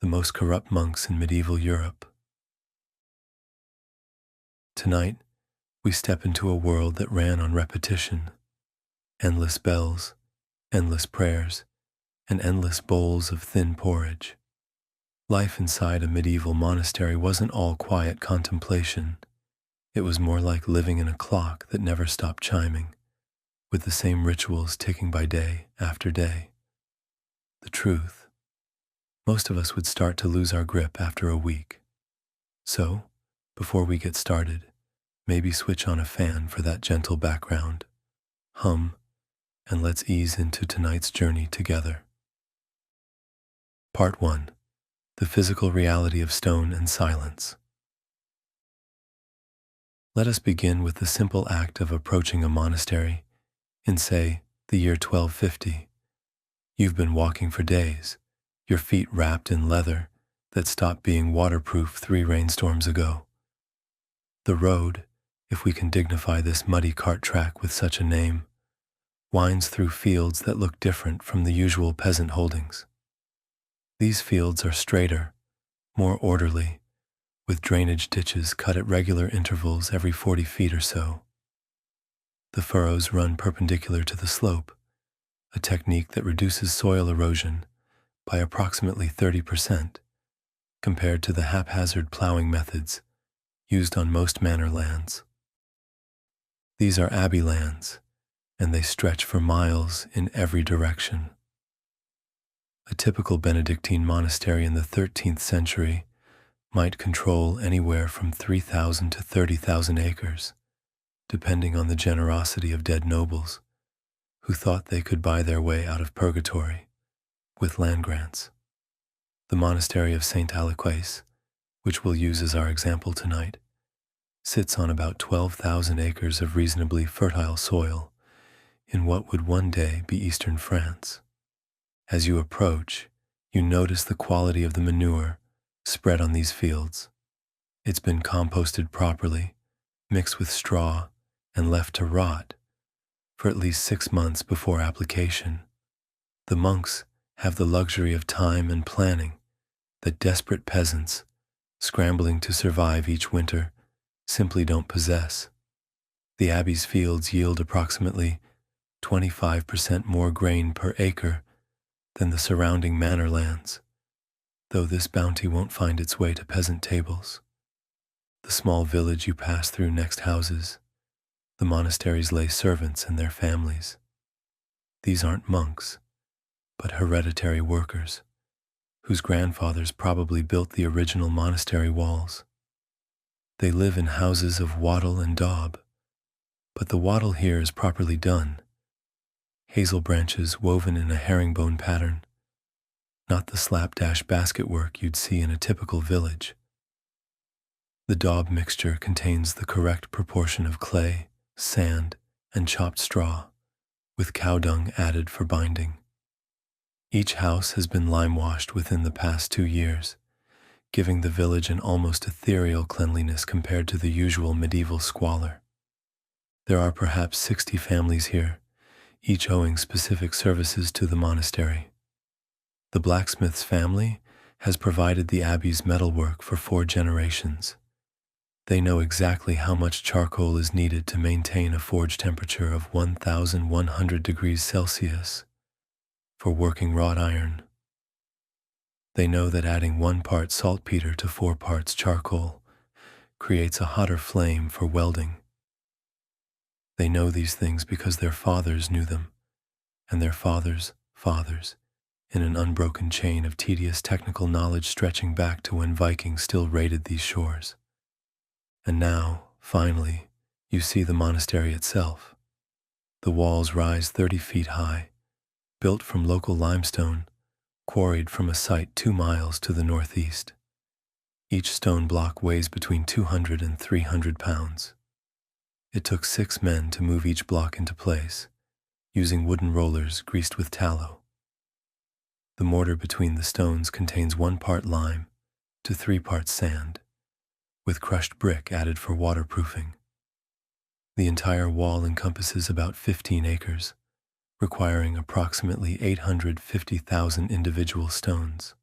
the most corrupt monks in medieval Europe. Tonight, we step into a world that ran on repetition, endless bells, endless prayers, and endless bowls of thin porridge. Life inside a medieval monastery wasn't all quiet contemplation. It was more like living in a clock that never stopped chiming, with the same rituals ticking by day after day. The truth: most of us would start to lose our grip after a week. So, before we get started, maybe switch on a fan for that gentle background, hum, and let's ease into tonight's journey together. Part 1. The physical reality of stone and silence. Let us begin with the simple act of approaching a monastery in, say, the year 1250. You've been walking for days, your feet wrapped in leather that stopped being waterproof 3 rainstorms ago. The road, if we can dignify this muddy cart track with such a name, winds through fields that look different from the usual peasant holdings. These fields are straighter, more orderly, with drainage ditches cut at regular intervals every 40 feet or so. The furrows run perpendicular to the slope, a technique that reduces soil erosion by approximately 30% compared to the haphazard plowing methods used on most manor lands. These are Abbey lands, and they stretch for miles in every direction. A typical Benedictine monastery in the 13th century might control anywhere from 3,000 to 30,000 acres, depending on the generosity of dead nobles who thought they could buy their way out of purgatory with land grants. The monastery of Saint Benedict, which we'll use as our example tonight, sits on about 12,000 acres of reasonably fertile soil in what would one day be eastern France. As you approach, you notice the quality of the manure spread on these fields. It's been composted properly, mixed with straw, and left to rot for at least 6 months before application. The monks have the luxury of time and planning that desperate peasants, scrambling to survive each winter, simply don't possess. The Abbey's fields yield approximately 25% more grain per acre than the surrounding manor lands, though this bounty won't find its way to peasant tables. The small village you pass through next houses the monastery's lay servants and their families. These aren't monks, but hereditary workers, whose grandfathers probably built the original monastery walls. They live in houses of wattle and daub, but the wattle here is properly done. Hazel branches woven in a herringbone pattern, not the slapdash basket work you'd see in a typical village. The daub mixture contains the correct proportion of clay, sand, and chopped straw, with cow dung added for binding. Each house has been lime-washed within the past 2 years, giving the village an almost ethereal cleanliness compared to the usual medieval squalor. There are perhaps 60 families here, each owing specific services to the monastery. The blacksmith's family has provided the Abbey's metalwork for 4 generations. They know exactly how much charcoal is needed to maintain a forge temperature of 1,100 degrees Celsius for working wrought iron. They know that adding 1 part saltpeter to 4 parts charcoal creates a hotter flame for welding. They know these things because their fathers knew them, and their fathers' fathers, in an unbroken chain of tedious technical knowledge stretching back to when Vikings still raided these shores. And now, finally, you see the monastery itself. The walls rise 30 feet high, built from local limestone, quarried from a site 2 miles to the northeast. Each stone block weighs between 200 and 300 pounds. It took 6 men to move each block into place, using wooden rollers greased with tallow. The mortar between the stones contains 1 part lime to 3 parts sand, with crushed brick added for waterproofing. The entire wall encompasses about 15 acres, requiring approximately 850,000 individual stones.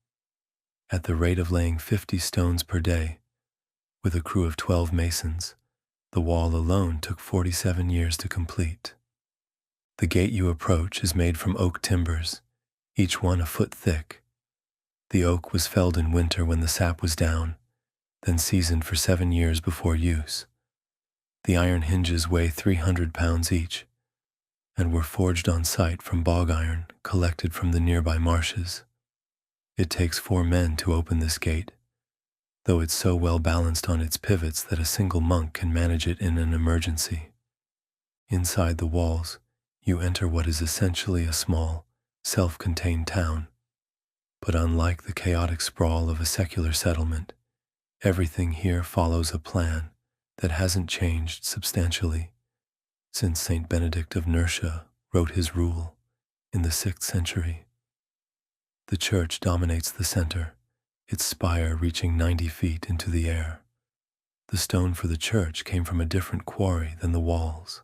At the rate of laying 50 stones per day, with a crew of 12 masons, the wall alone took 47 years to complete. The gate you approach is made from oak timbers, each one a foot thick. The oak was felled in winter when the sap was down, then seasoned for 7 years before use. The iron hinges weigh 300 pounds each, and were forged on site from bog iron collected from the nearby marshes. It takes 4 men to open this gate, though it's so well balanced on its pivots that a single monk can manage it in an emergency. Inside the walls, you enter what is essentially a small, self-contained town. But unlike the chaotic sprawl of a secular settlement, everything here follows a plan that hasn't changed substantially since Saint Benedict of Nursia wrote his rule in the 6th century. The church dominates the center, its spire reaching 90 feet into the air. The stone for the church came from a different quarry than the walls,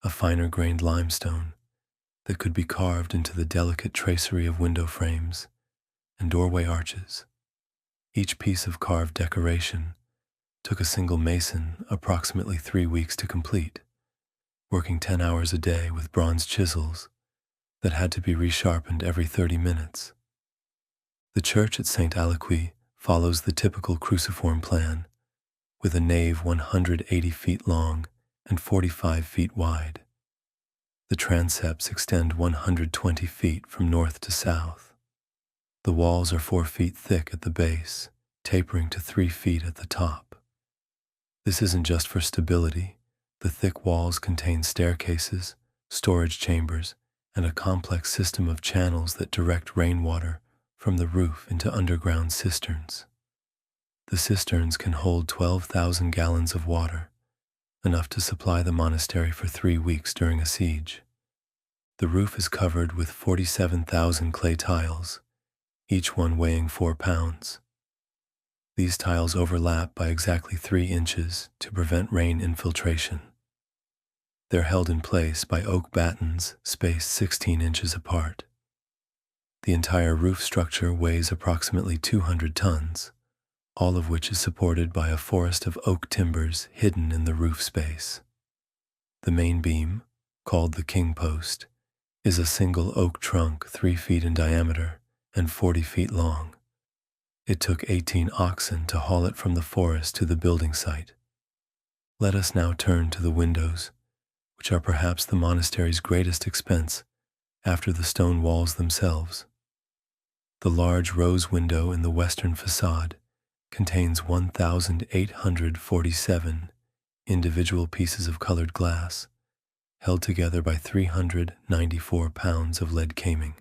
a finer-grained limestone that could be carved into the delicate tracery of window frames and doorway arches. Each piece of carved decoration took a single mason approximately 3 weeks to complete, working 10 hours a day with bronze chisels that had to be resharpened every 30 minutes. The church at St. Aliquis follows the typical cruciform plan, with a nave 180 feet long and 45 feet wide. The transepts extend 120 feet from north to south. The walls are 4 feet thick at the base, tapering to 3 feet at the top. This isn't just for stability. The thick walls contain staircases, storage chambers, and a complex system of channels that direct rainwater from the roof into underground cisterns. The cisterns can hold 12,000 gallons of water, enough to supply the monastery for 3 weeks during a siege. The roof is covered with 47,000 clay tiles, each one weighing 4 pounds. These tiles overlap by exactly 3 inches to prevent rain infiltration. They're held in place by oak battens spaced 16 inches apart. The entire roof structure weighs approximately 200 tons, all of which is supported by a forest of oak timbers hidden in the roof space. The main beam, called the king post, is a single oak trunk 3 feet in diameter and 40 feet long. It took 18 oxen to haul it from the forest to the building site. Let us now turn to the windows, which are perhaps the monastery's greatest expense after the stone walls themselves. The large rose window in the western facade contains 1,847 individual pieces of colored glass, held together by 394 pounds of lead caming.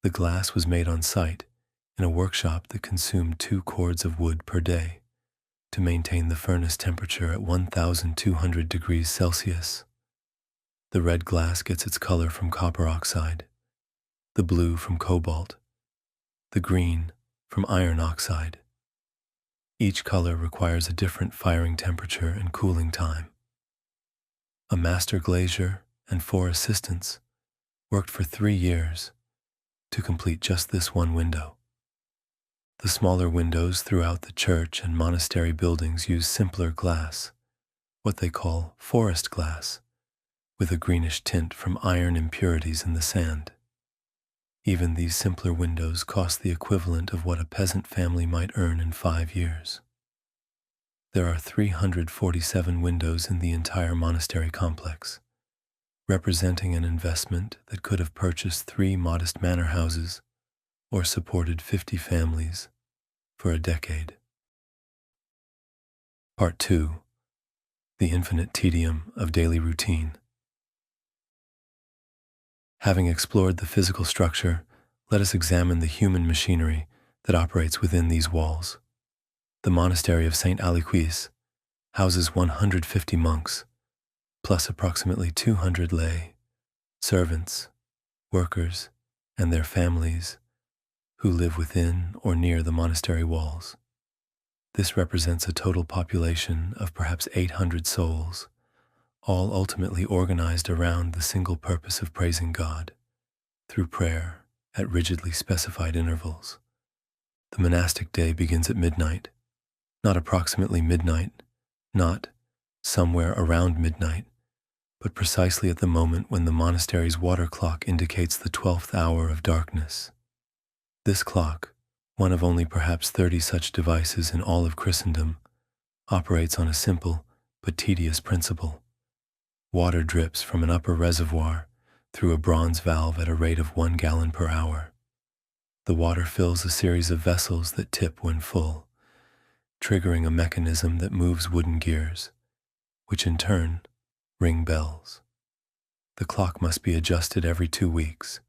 The glass was made on site in a workshop that consumed 2 cords of wood per day to maintain the furnace temperature at 1,200 degrees Celsius. The red glass gets its color from copper oxide, the blue from cobalt, the green from iron oxide. Each color requires a different firing temperature and cooling time. A master glazier and 4 assistants worked for 3 years to complete just this one window. The smaller windows throughout the church and monastery buildings use simpler glass, what they call forest glass, with a greenish tint from iron impurities in the sand. Even these simpler windows cost the equivalent of what a peasant family might earn in 5 years. There are 347 windows in the entire monastery complex, representing an investment that could have purchased 3 modest manor houses or supported 50 families for a decade. Part 2. The infinite tedium of daily routine. Having explored the physical structure, let us examine the human machinery that operates within these walls. The monastery of Saint Aliquis houses 150 monks, plus approximately 200 lay, servants, workers, and their families who live within or near the monastery walls. This represents a total population of perhaps 800 souls, all ultimately organized around the single purpose of praising God through prayer at rigidly specified intervals. The monastic day begins at midnight, not approximately midnight, not somewhere around midnight, but precisely at the moment when the monastery's water clock indicates the 12th hour of darkness. This clock, one of only perhaps 30 such devices in all of Christendom, operates on a simple but tedious principle. Water drips from an upper reservoir through a bronze valve at a rate of 1 gallon per hour. The water fills a series of vessels that tip when full, triggering a mechanism that moves wooden gears, which in turn ring bells. The clock must be adjusted every 2 weeks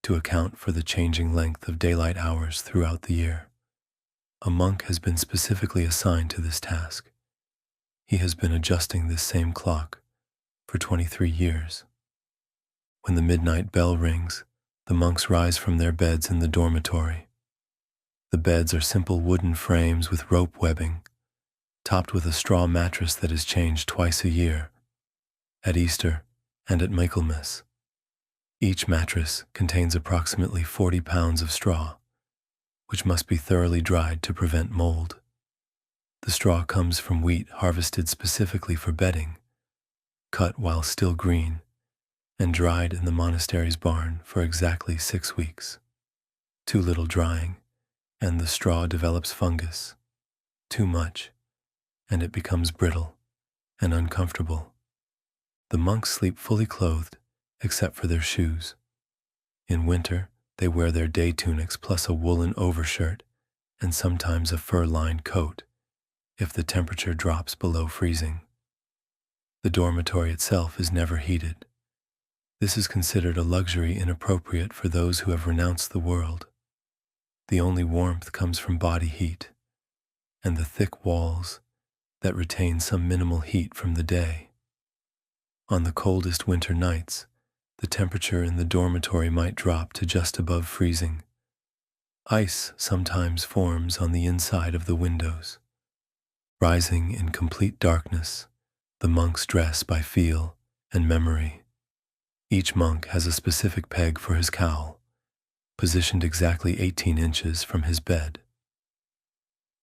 to account for the changing length of daylight hours throughout the year. A monk has been specifically assigned to this task. He has been adjusting this same clock for 23 years. When the midnight bell rings, the monks rise from their beds in the dormitory. The beds are simple wooden frames with rope webbing, topped with a straw mattress that is changed twice a year, at Easter and at Michaelmas. Each mattress contains approximately 40 pounds of straw, which must be thoroughly dried to prevent mold. The straw comes from wheat harvested specifically for bedding, cut while still green, and dried in the monastery's barn for exactly 6 weeks. Too little drying, and the straw develops fungus. Too much, and it becomes brittle and uncomfortable. The monks sleep fully clothed, except for their shoes. In winter, they wear their day tunics plus a woolen overshirt and sometimes a fur-lined coat, if the temperature drops below freezing. The dormitory itself is never heated. This is considered a luxury inappropriate for those who have renounced the world. The only warmth comes from body heat and the thick walls that retain some minimal heat from the day. On the coldest winter nights, the temperature in the dormitory might drop to just above freezing. Ice sometimes forms on the inside of the windows. Rising in complete darkness, the monks dress by feel and memory. Each monk has a specific peg for his cowl, positioned exactly 18 inches from his bed.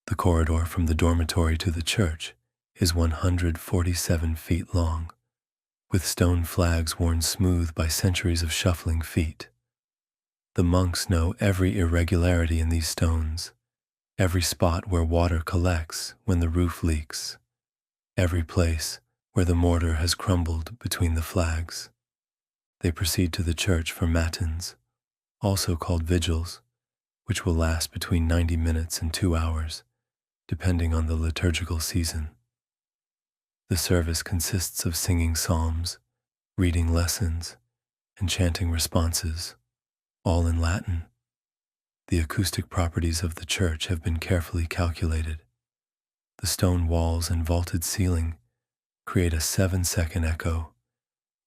The corridor from the dormitory to the church is 147 feet long, with stone flags worn smooth by centuries of shuffling feet. The monks know every irregularity in these stones, every spot where water collects when the roof leaks, every place where the mortar has crumbled between the flags. They proceed to the church for Matins, also called vigils, which will last between 90 minutes and 2 hours, depending on the liturgical season. The service consists of singing psalms, reading lessons, and chanting responses, all in Latin. The acoustic properties of the church have been carefully calculated. The stone walls and vaulted ceiling create a 7-second echo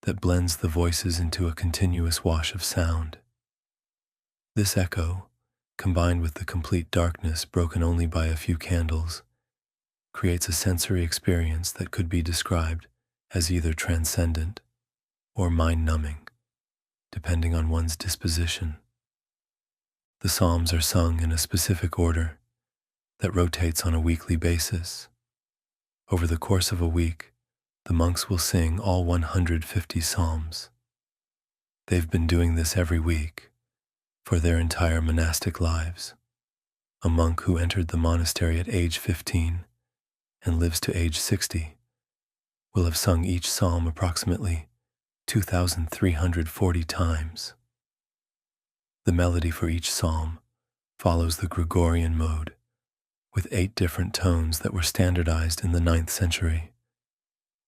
that blends the voices into a continuous wash of sound. This echo, combined with the complete darkness broken only by a few candles, creates a sensory experience that could be described as either transcendent or mind-numbing, depending on one's disposition. The psalms are sung in a specific order that rotates on a weekly basis. Over the course of a week, the monks will sing all 150 psalms. They've been doing this every week for their entire monastic lives. A monk who entered the monastery at age 15 and lives to age 60 will have sung each psalm approximately 2,340 times. The melody for each psalm follows the Gregorian mode, with 8 different tones that were standardized in the 9th century.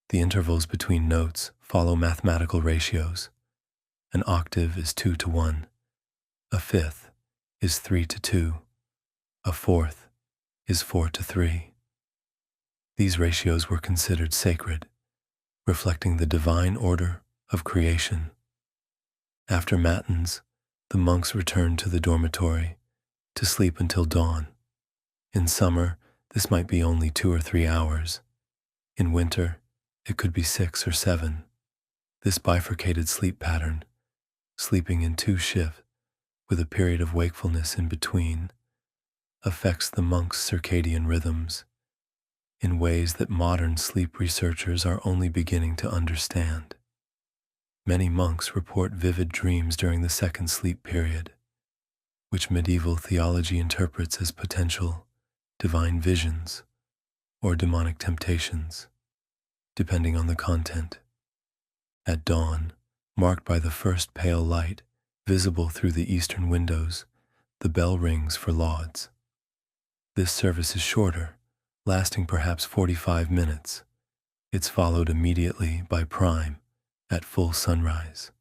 The intervals between notes follow mathematical ratios. An octave is 2 to 1, a fifth is 3 to 2, a fourth is 4 to 3. These ratios were considered sacred, reflecting the divine order of creation. After Matins, the monks returned to the dormitory to sleep until dawn. In summer, this might be only 2 or 3 hours. In winter, it could be 6 or 7. This bifurcated sleep pattern, sleeping in 2 shifts with a period of wakefulness in between, affects the monk's circadian rhythms in ways that modern sleep researchers are only beginning to understand. Many monks report vivid dreams during the second sleep period, which medieval theology interprets as potential divine visions or demonic temptations, depending on the content. At dawn, marked by the first pale light visible through the eastern windows, the bell rings for lauds. This service is shorter, lasting perhaps 45 minutes. It's followed immediately by prime at full sunrise.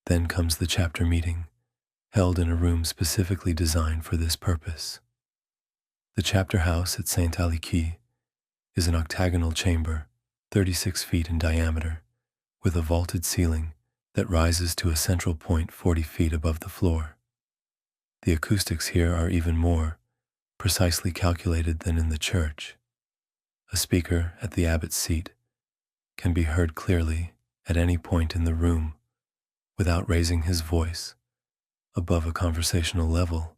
Then comes the chapter meeting, held in a room specifically designed for this purpose. The chapter house at Saint Aliki is an octagonal chamber, 36 feet in diameter, with a vaulted ceiling that rises to a central point 40 feet above the floor. The acoustics here are even more precisely calculated than in the church. A speaker at the abbot's seat can be heard clearly at any point in the room without raising his voice above a conversational level.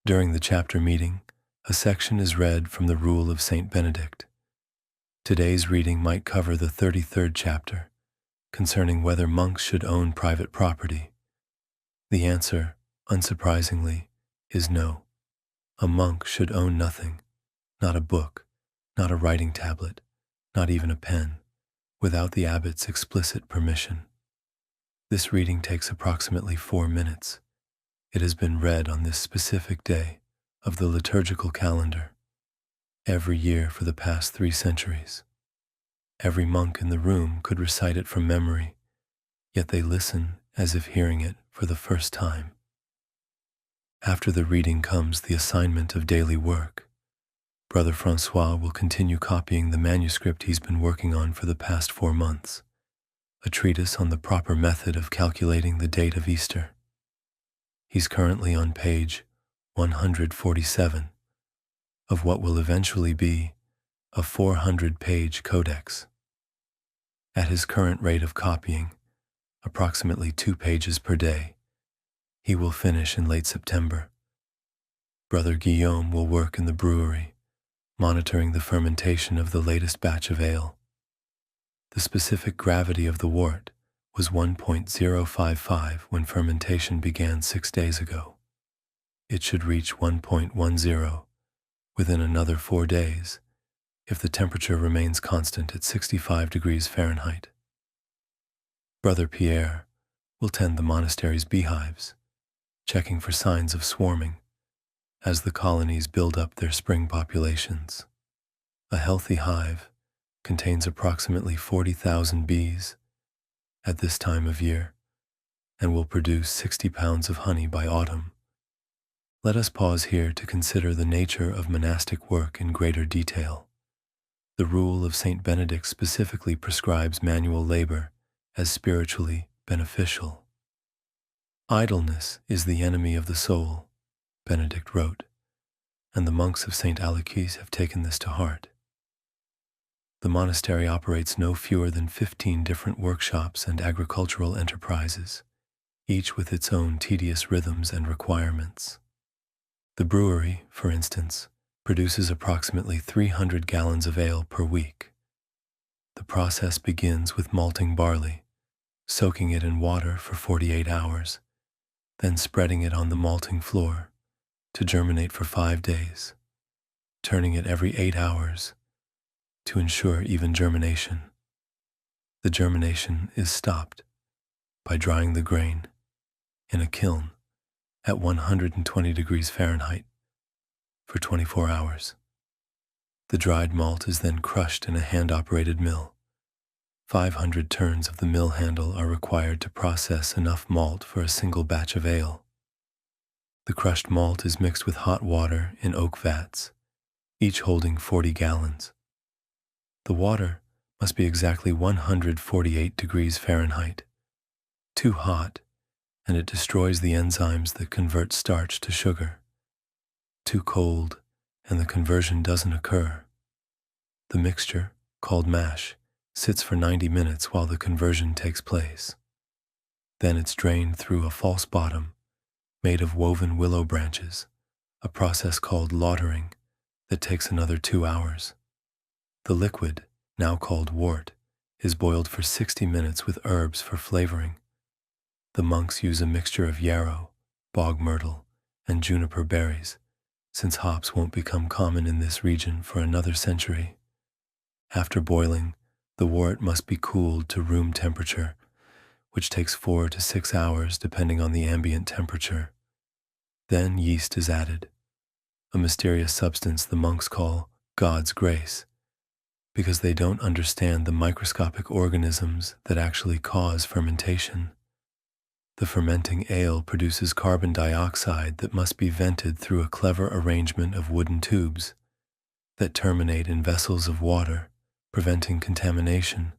During the chapter meeting, a section is read from the Rule of Saint Benedict. Today's reading might cover the 33rd chapter, concerning whether monks should own private property. The answer, unsurprisingly, is no. A monk should own nothing, not a book, not a writing tablet, not even a pen, without the abbot's explicit permission. This reading takes approximately 4 minutes. It has been read on this specific day of the liturgical calendar, every year for the past 3 centuries. Every monk in the room could recite it from memory, yet they listen as if hearing it for the first time. After the reading comes the assignment of daily work. Brother Francois will continue copying the manuscript he's been working on for the past 4 months, a treatise on the proper method of calculating the date of Easter. He's currently on page 147 of what will eventually be a 400-page codex. At his current rate of copying, approximately 2 pages per day, he will finish in late September. Brother Guillaume will work in the brewery, monitoring the fermentation of the latest batch of ale. The specific gravity of the wort was 1.055 when fermentation began 6 days ago. It should reach 1.10 within another 4 days if the temperature remains constant at 65 degrees Fahrenheit. Brother Pierre will tend the monastery's beehives, checking for signs of swarming as the colonies build up their spring populations. A healthy hive contains approximately 40,000 bees at this time of year and will produce 60 pounds of honey by autumn. Let us pause here to consider the nature of monastic work in greater detail. The Rule of Saint Benedict specifically prescribes manual labor as spiritually beneficial. Idleness is the enemy of the soul, Benedict wrote, and the monks of Saint Alekis have taken this to heart. The monastery operates no fewer than 15 different workshops and agricultural enterprises, each with its own tedious rhythms and requirements. The brewery, for instance, produces approximately 300 gallons of ale per week. The process begins with malting barley, soaking it in water for 48 hours, then spreading it on the malting floor to germinate for 5 days, turning it every 8 hours to ensure even germination. The germination is stopped by drying the grain in a kiln at 120 degrees Fahrenheit for 24 hours. The dried malt is then crushed in a hand-operated mill. 500 turns of the mill handle are required to process enough malt for a single batch of ale. The crushed malt is mixed with hot water in oak vats, each holding 40 gallons. The water must be exactly 148 degrees Fahrenheit. Too hot, and it destroys the enzymes that convert starch to sugar. Too cold, and the conversion doesn't occur. The mixture, called mash, sits for 90 minutes while the conversion takes place. Then it's drained through a false bottom made of woven willow branches, a process called lautering that takes another 2 hours. The liquid, now called wort, is boiled for 60 minutes with herbs for flavoring. The monks use a mixture of yarrow, bog myrtle, and juniper berries, since hops won't become common in this region for another century. After boiling, the wort must be cooled to room temperature, which takes 4 to 6 hours depending on the ambient temperature. Then yeast is added, a mysterious substance the monks call God's grace, because they don't understand the microscopic organisms that actually cause fermentation. The fermenting ale produces carbon dioxide that must be vented through a clever arrangement of wooden tubes that terminate in vessels of water, preventing contamination,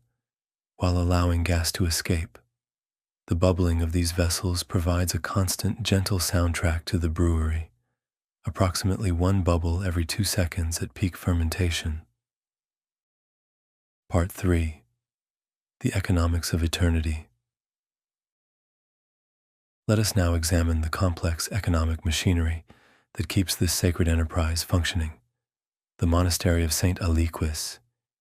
while allowing gas to escape. The bubbling of these vessels provides a constant, gentle soundtrack to the brewery, approximately 1 bubble every 2 seconds at peak fermentation. Part 3. The Economics of Eternity. Let us now examine the complex economic machinery that keeps this sacred enterprise functioning. The monastery of Saint Aliquis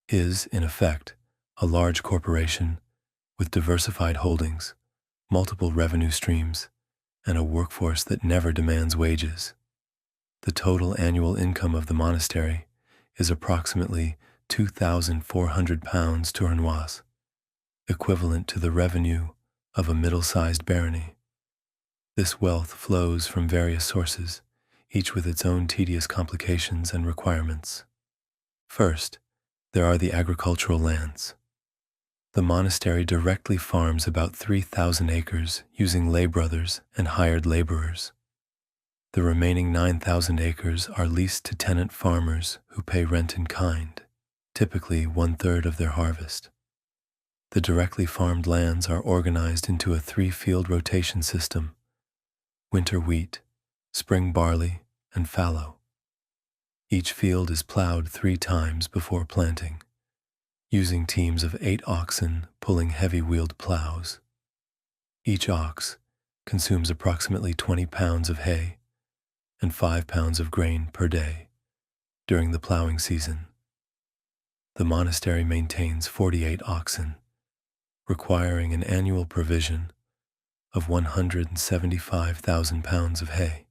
is, in effect, a large corporation with diversified holdings, multiple revenue streams, and a workforce that never demands wages. The total annual income of the monastery is approximately £2,400 tournois, equivalent to the revenue of a middle-sized barony. This wealth flows from various sources, each with its own tedious complications and requirements. First, there are the agricultural lands. The monastery directly farms about 3,000 acres using lay brothers and hired laborers. The remaining 9,000 acres are leased to tenant farmers who pay rent in kind, typically 1/3 of their harvest. The directly farmed lands are organized into a 3-field rotation system: winter wheat, spring barley, and fallow. Each field is plowed 3 times before planting, using teams of 8 oxen pulling heavy-wheeled plows. Each ox consumes approximately 20 pounds of hay and 5 pounds of grain per day during the plowing season. The monastery maintains 48 oxen, requiring an annual provision of 175,000 pounds of hay.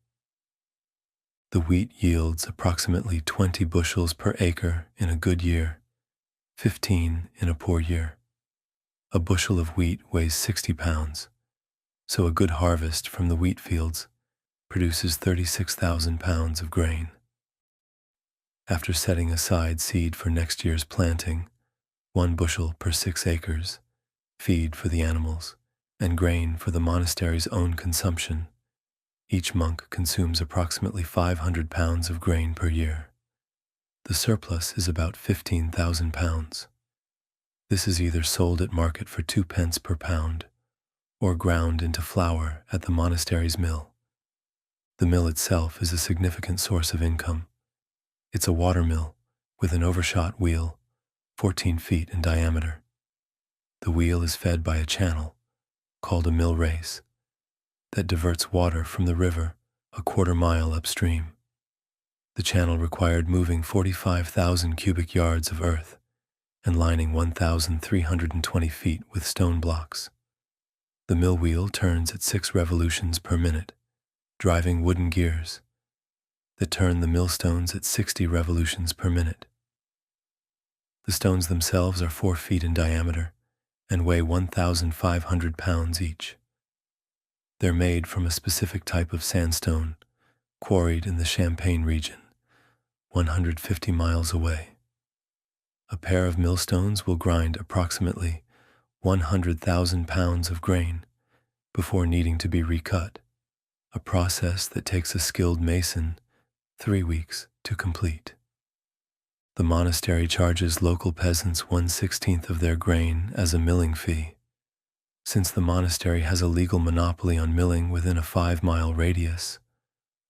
The wheat yields approximately 20 bushels per acre in a good year, 15 in a poor year. A bushel of wheat weighs 60 pounds, so a good harvest from the wheat fields produces 36,000 pounds of grain. After setting aside seed for next year's planting, 1 bushel per 6 acres, feed for the animals, and grain for the monastery's own consumption, each monk consumes approximately 500 pounds of grain per year. The surplus is about 15,000 pounds. This is either sold at market for 2 pence per pound or ground into flour at the monastery's mill. The mill itself is a significant source of income. It's a water mill with an overshot wheel, 14 feet in diameter. The wheel is fed by a channel, called a mill race, that diverts water from the river a 1/4 mile upstream. The channel required moving 45,000 cubic yards of earth and lining 1,320 feet with stone blocks. The mill wheel turns at 6 revolutions per minute, driving wooden gears that turn the millstones at 60 revolutions per minute. The stones themselves are 4 feet in diameter and weigh 1,500 pounds each. They're made from a specific type of sandstone quarried in the Champagne region, 150 miles away. A pair of millstones will grind approximately 100,000 pounds of grain before needing to be recut, a process that takes a skilled mason 3 weeks to complete. The monastery charges local peasants 1/16 of their grain as a milling fee. Since the monastery has a legal monopoly on milling within a 5-mile radius,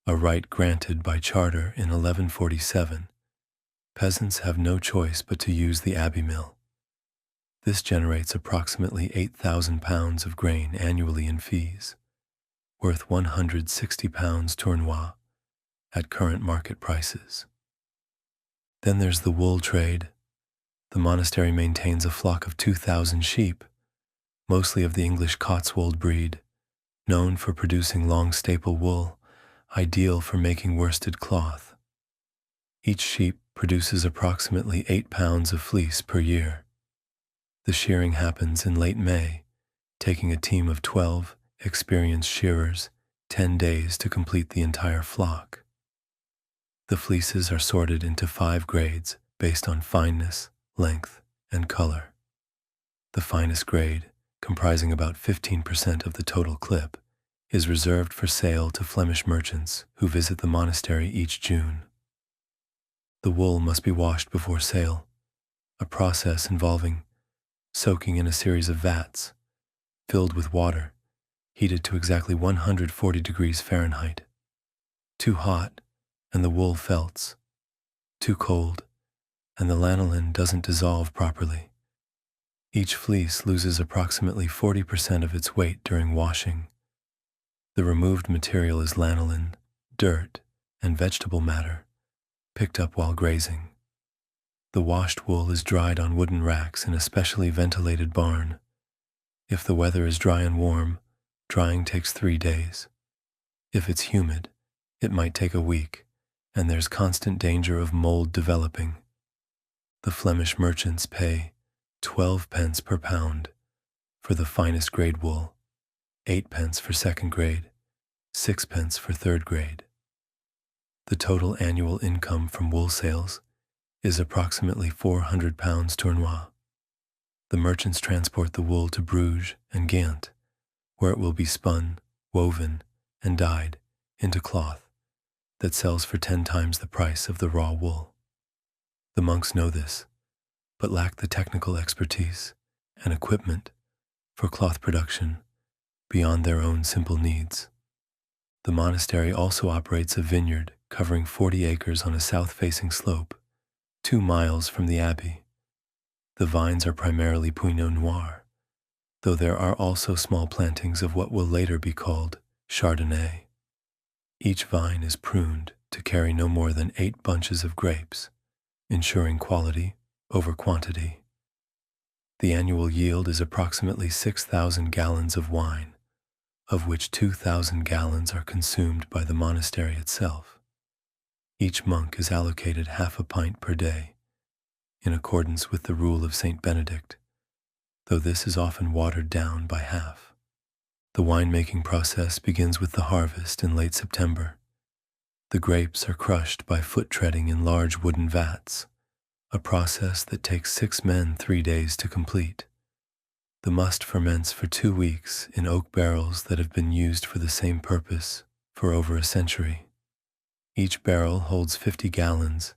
a right granted by charter in 1147, peasants have no choice but to use the Abbey mill. This generates approximately 8,000 pounds of grain annually in fees, worth 160 pounds tournois at current market prices. Then there's the wool trade. The monastery maintains a flock of 2,000 sheep, mostly of the English Cotswold breed, known for producing long staple wool, ideal for making worsted cloth. Each sheep produces approximately 8 pounds of fleece per year. The shearing happens in late May, taking a team of 12 experienced shearers 10 days to complete the entire flock. The fleeces are sorted into 5 grades based on fineness, length, and color. The finest grade, comprising about 15% of the total clip, is reserved for sale to Flemish merchants who visit the monastery each June. The wool must be washed before sale, a process involving soaking in a series of vats filled with water, heated to exactly 140 degrees Fahrenheit. Too hot, and the wool felts. Too cold, and the lanolin doesn't dissolve properly. Each fleece loses approximately 40% of its weight during washing. The removed material is lanolin, dirt, and vegetable matter, picked up while grazing. The washed wool is dried on wooden racks in a specially ventilated barn. If the weather is dry and warm, drying takes 3 days. If it's humid, it might take a week, and there's constant danger of mold developing. The Flemish merchants pay 12 pence per pound for the finest grade wool, 8 pence for second grade, 6 pence for third grade. The total annual income from wool sales is approximately 400 pounds tournois. The merchants transport the wool to Bruges and Ghent, where it will be spun, woven, and dyed into cloth that sells for 10 times the price of the raw wool. The monks know this, but lack the technical expertise and equipment for cloth production beyond their own simple needs. The monastery also operates a vineyard covering 40 acres on a south-facing slope, 2 miles from the Abbey. The vines are primarily Pinot Noir, though there are also small plantings of what will later be called Chardonnay. Each vine is pruned to carry no more than 8 bunches of grapes, ensuring quality over quantity. The annual yield is approximately 6,000 gallons of wine, of which 2,000 gallons are consumed by the monastery itself. Each monk is allocated half a pint per day, in accordance with the rule of Saint Benedict, though this is often watered down by half. The winemaking process begins with the harvest in late September. The grapes are crushed by foot treading in large wooden vats, a process that takes 6 men 3 days to complete. The must ferments for 2 weeks in oak barrels that have been used for the same purpose for over a century. Each barrel holds 50 gallons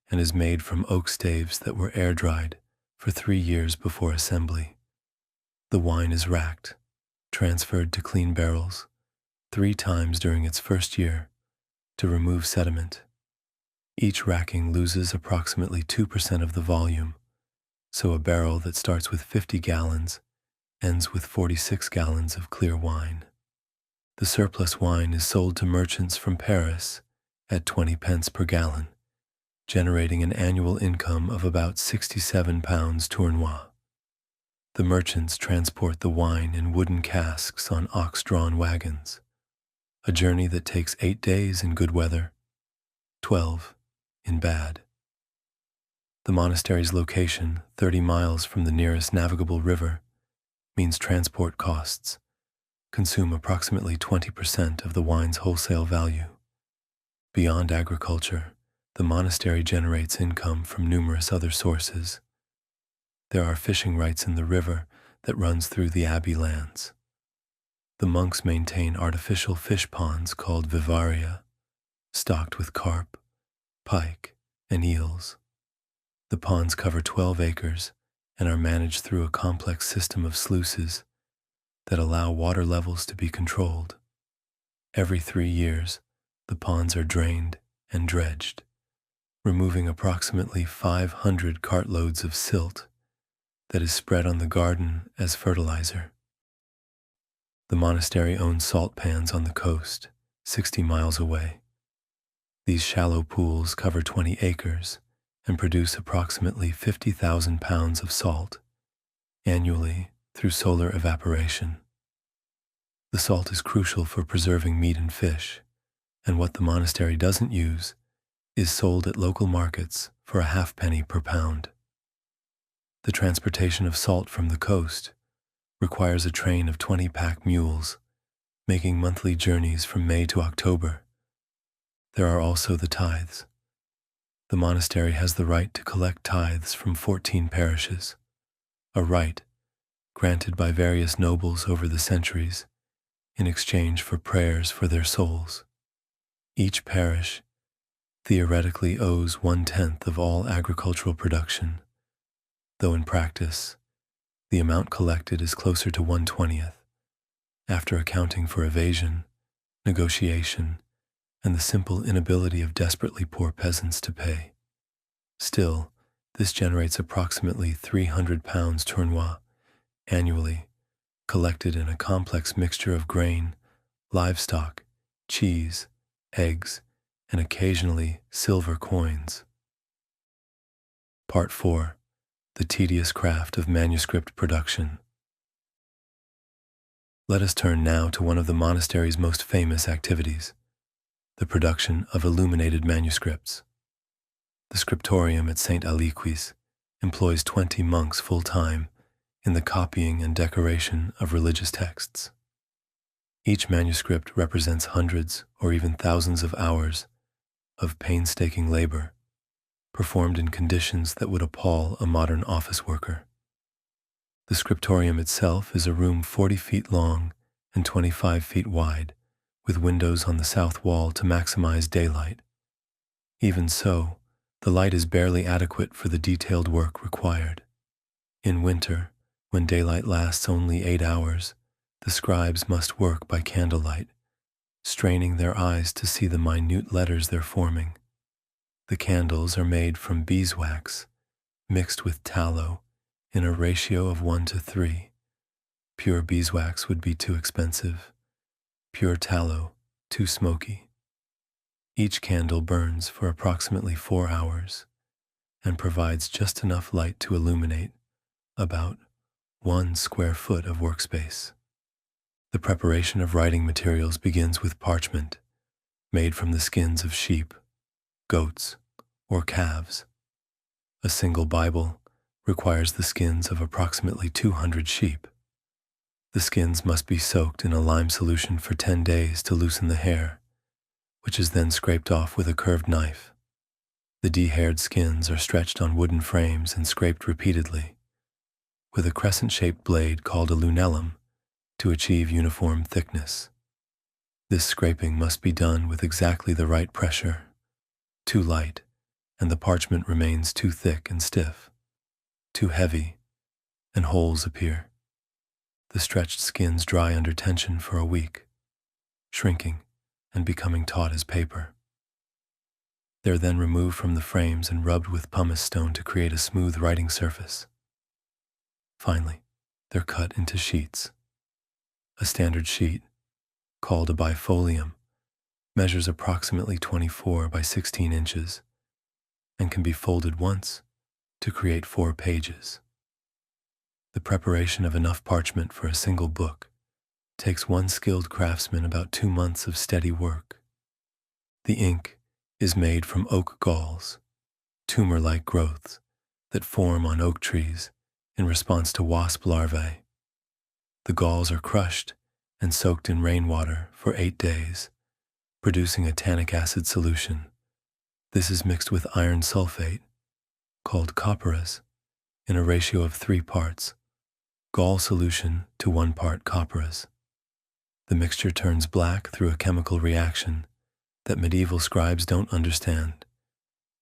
and is made from oak staves that were air-dried for 3 years before assembly. The wine is racked, transferred to clean barrels 3 times during its first year to remove sediment. Each racking loses approximately 2% of the volume, so a barrel that starts with 50 gallons ends with 46 gallons of clear wine. The surplus wine is sold to merchants from Paris at 20 pence per gallon, generating an annual income of about 67 pounds tournois. The merchants transport the wine in wooden casks on ox-drawn wagons, a journey that takes 8 days in good weather, 12 in bad. The monastery's location, 30 miles from the nearest navigable river, means transport costs consume approximately 20% of the wine's wholesale value. Beyond agriculture, the monastery generates income from numerous other sources. There are fishing rights in the river that runs through the Abbey lands. The monks maintain artificial fish ponds called vivaria, stocked with carp, pike, and eels. The ponds cover 12 acres and are managed through a complex system of sluices that allow water levels to be controlled. Every 3 years, the ponds are drained and dredged, removing approximately 500 cartloads of silt that is spread on the garden as fertilizer. The monastery owns salt pans on the coast, 60 miles away. These shallow pools cover 20 acres and produce approximately 50,000 pounds of salt annually through solar evaporation. The salt is crucial for preserving meat and fish, and what the monastery doesn't use is sold at local markets for a halfpenny per pound. The transportation of salt from the coast requires a train of 20-pack mules, making monthly journeys from May to October. There are also the tithes. The monastery has the right to collect tithes from 14 parishes, a right granted by various nobles over the centuries in exchange for prayers for their souls. Each parish theoretically owes 1/10 of all agricultural production, though in practice, the amount collected is closer to 1/20, after accounting for evasion, negotiation, and the simple inability of desperately poor peasants to pay. Still, this generates approximately 300 pounds tournois annually, collected in a complex mixture of grain, livestock, cheese, eggs, and occasionally silver coins. Part 4. The tedious craft of manuscript production. Let us turn now to one of the monastery's most famous activities, the production of illuminated manuscripts. The Scriptorium at St. Aliquis employs 20 monks full-time in the copying and decoration of religious texts. Each manuscript represents hundreds or even thousands of hours of painstaking labor, performed in conditions that would appall a modern office worker. The Scriptorium itself is a room 40 feet long and 25 feet wide, with windows on the south wall to maximize daylight. Even so, the light is barely adequate for the detailed work required. In winter, when daylight lasts only 8 hours, the scribes must work by candlelight, straining their eyes to see the minute letters they're forming. The candles are made from beeswax, mixed with tallow in a ratio of 1:3. Pure beeswax would be too expensive, pure tallow too smoky. Each candle burns for approximately 4 hours and provides just enough light to illuminate about 1 square foot of workspace. The preparation of writing materials begins with parchment, made from the skins of sheep, goats, or calves. A single Bible requires the skins of approximately 200 sheep. The skins must be soaked in a lime solution for 10 days to loosen the hair, which is then scraped off with a curved knife. The de-haired skins are stretched on wooden frames and scraped repeatedly, with a crescent-shaped blade called a lunellum to achieve uniform thickness. This scraping must be done with exactly the right pressure. Too light, and the parchment remains too thick and stiff. Too heavy, and holes appear. The stretched skins dry under tension for a week, shrinking and becoming taut as paper. They're then removed from the frames and rubbed with pumice stone to create a smooth writing surface. Finally, they're cut into sheets. A standard sheet, called a bifolium, measures approximately 24 by 16 inches and can be folded once to create 4 pages. The preparation of enough parchment for a single book takes one skilled craftsman about 2 months of steady work. The ink is made from oak galls, tumor-like growths that form on oak trees in response to wasp larvae. The galls are crushed and soaked in rainwater for 8 days, producing a tannic acid solution. This is mixed with iron sulfate, called copperas, in a ratio of 3 parts, gall solution to 1 part copperas. The mixture turns black through a chemical reaction that medieval scribes don't understand,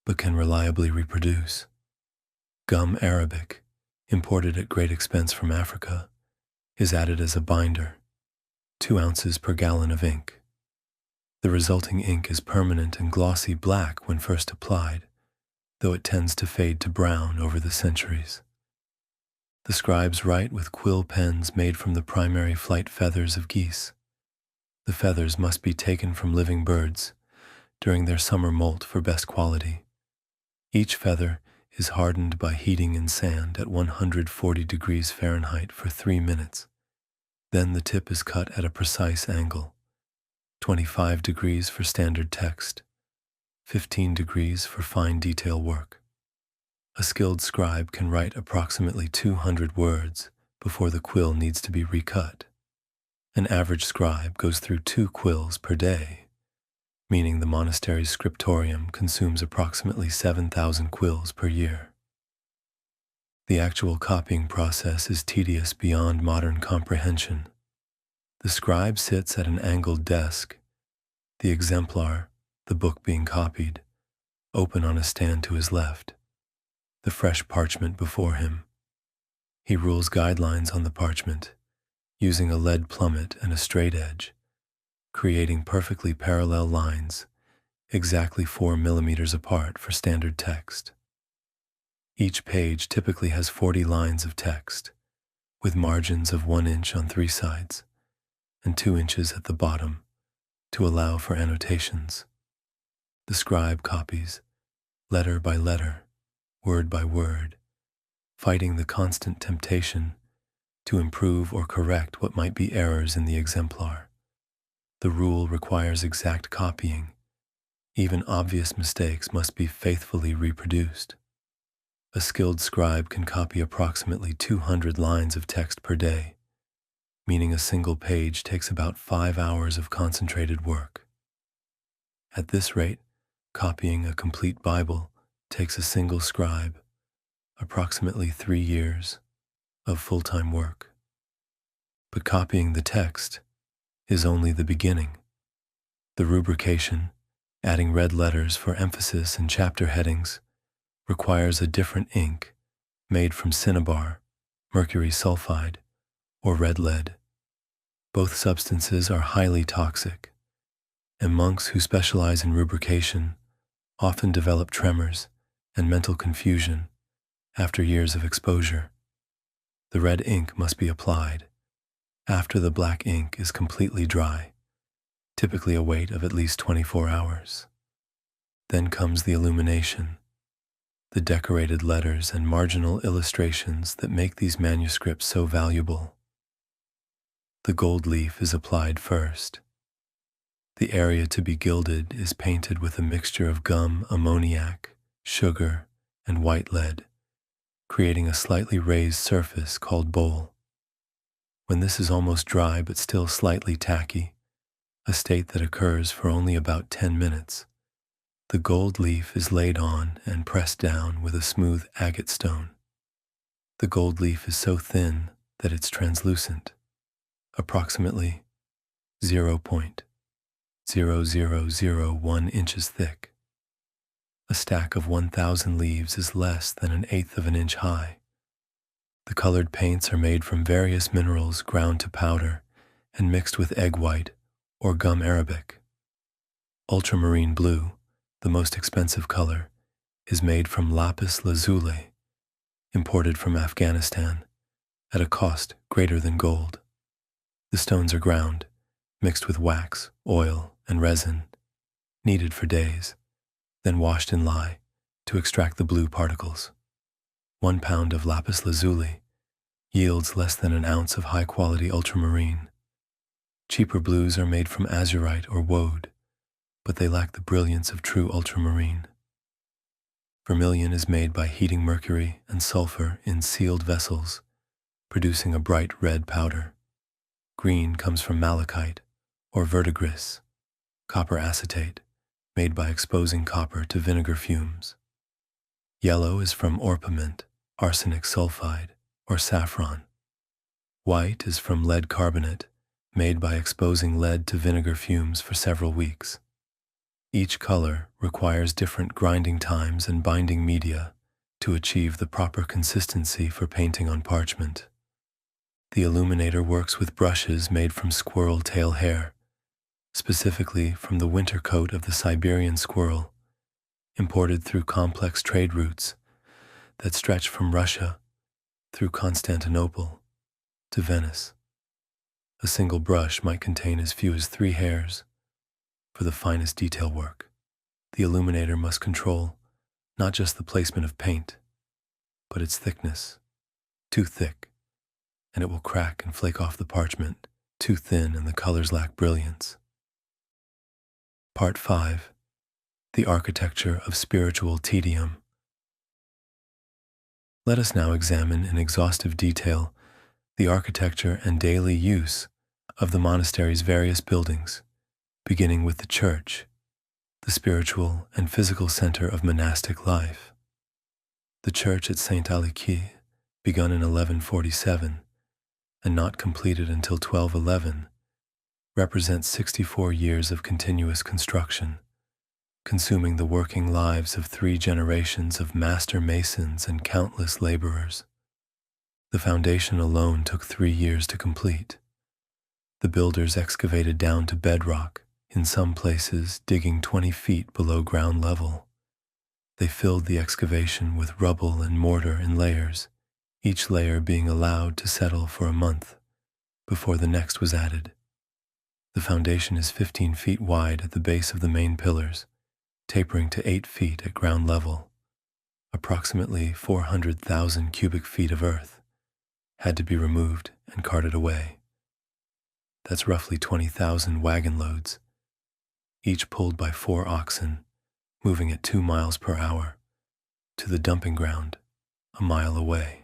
but can reliably reproduce. Gum arabic, imported at great expense from Africa, is added as a binder, 2 ounces per gallon of ink. The resulting ink is permanent and glossy black when first applied, though it tends to fade to brown over the centuries. The scribes write with quill pens made from the primary flight feathers of geese. The feathers must be taken from living birds during their summer molt for best quality. Each feather is hardened by heating in sand at 140 degrees Fahrenheit for 3 minutes. Then the tip is cut at a precise angle, 25 degrees for standard text, 15 degrees for fine detail work. A skilled scribe can write approximately 200 words before the quill needs to be recut. An average scribe goes through 2 quills per day, meaning the monastery's Scriptorium consumes approximately 7,000 quills per year. The actual copying process is tedious beyond modern comprehension. The scribe sits at an angled desk, the exemplar, the book being copied, open on a stand to his left, the fresh parchment before him. He rules guidelines on the parchment, using a lead plummet and a straight edge, creating perfectly parallel lines, exactly 4 millimeters apart for standard text. Each page typically has 40 lines of text, with margins of 1 inch on 3 sides and 2 inches at the bottom to allow for annotations. The scribe copies, letter by letter, word by word, fighting the constant temptation to improve or correct what might be errors in the exemplar. The rule requires exact copying. Even obvious mistakes must be faithfully reproduced. A skilled scribe can copy approximately 200 lines of text per day, meaning a single page takes about 5 hours of concentrated work. At this rate, copying a complete Bible takes a single scribe approximately 3 years of full-time work. But copying the text is only the beginning. The rubrication, adding red letters for emphasis and chapter headings, requires a different ink made from cinnabar, mercury sulfide, or red lead. Both substances are highly toxic, and monks who specialize in rubrication often develop tremors and mental confusion after years of exposure. The red ink must be applied after the black ink is completely dry, typically a wait of at least 24 hours. Then comes the illumination, the decorated letters and marginal illustrations that make these manuscripts so valuable. The gold leaf is applied first. The area to be gilded is painted with a mixture of gum, ammoniac, sugar, and white lead, creating a slightly raised surface called bowl. When this is almost dry but still slightly tacky, a state that occurs for only about 10 minutes, the gold leaf is laid on and pressed down with a smooth agate stone. The gold leaf is so thin that it's translucent, approximately 0.0001 inches thick. A stack of 1,000 leaves is less than 1/8 of an inch high. The colored paints are made from various minerals ground to powder and mixed with egg white or gum arabic. Ultramarine blue, the most expensive color, is made from lapis lazuli, imported from Afghanistan, at a cost greater than gold. The stones are ground, mixed with wax, oil, and resin, kneaded for days, then washed in lye to extract the blue particles. 1 pound of lapis lazuli yields less than an ounce of high-quality ultramarine. Cheaper blues are made from azurite or woad, but they lack the brilliance of true ultramarine. Vermilion is made by heating mercury and sulfur in sealed vessels, producing a bright red powder. Green comes from malachite or verdigris, copper acetate, made by exposing copper to vinegar fumes. Yellow is from orpiment, arsenic sulfide, or saffron. White is from lead carbonate, made by exposing lead to vinegar fumes for several weeks. Each color requires different grinding times and binding media to achieve the proper consistency for painting on parchment. The illuminator works with brushes made from squirrel tail hair, specifically from the winter coat of the Siberian squirrel, imported through complex trade routes that stretch from Russia through Constantinople to Venice. A single brush might contain as few as 3 hairs for the finest detail work. The illuminator must control not just the placement of paint, but its thickness. Too thick, and it will crack and flake off the parchment. Too thin, and the colors lack brilliance. Part 5. The Architecture of Spiritual Tedium. Let us now examine in exhaustive detail the architecture and daily use of the monastery's various buildings, beginning with the church, the spiritual and physical center of monastic life. The church at Saint Benedict, begun in 1147 and not completed until 1211, represents 64 years of continuous construction, consuming the working lives of 3 generations of master masons and countless laborers. The foundation alone took 3 years to complete. The builders excavated down to bedrock, in some places digging 20 feet below ground level. They filled the excavation with rubble and mortar in layers, each layer being allowed to settle for a month before the next was added. The foundation is 15 feet wide at the base of the main pillars, tapering to 8 feet at ground level. Approximately 400,000 cubic feet of earth had to be removed and carted away. That's roughly 20,000 wagon loads, each pulled by 4 oxen, moving at 2 miles per hour, to the dumping ground a mile away.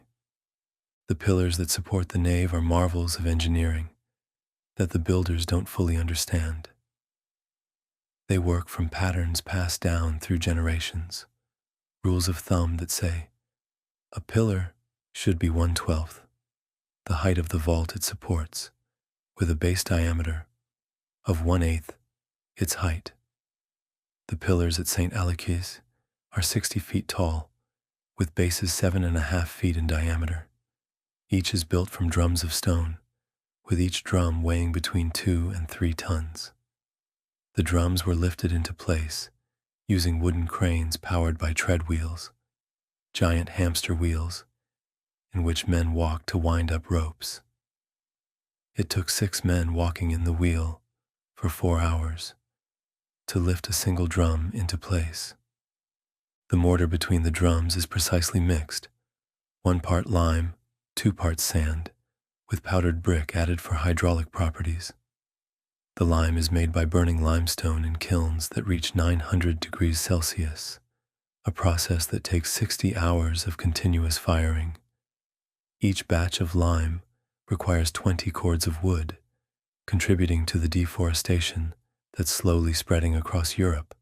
The pillars that support the nave are marvels of engineering that the builders don't fully understand. They work from patterns passed down through generations, rules of thumb that say a pillar should be 1/12 the height of the vault it supports, with a base diameter of 1/8 its height. The pillars at Saint Benedict are 60 feet tall, with bases 7.5 feet in diameter. Each is built from drums of stone, with each drum weighing between 2 and 3 tons. The drums were lifted into place using wooden cranes powered by tread wheels, giant hamster wheels, in which men walked to wind up ropes. It took 6 men walking in the wheel for 4 hours to lift a single drum into place. The mortar between the drums is precisely mixed, 1 part lime, 2 parts sand, with powdered brick added for hydraulic properties. The lime is made by burning limestone in kilns that reach 900 degrees Celsius, a process that takes 60 hours of continuous firing. Each batch of lime requires 20 cords of wood, contributing to the deforestation that's slowly spreading across Europe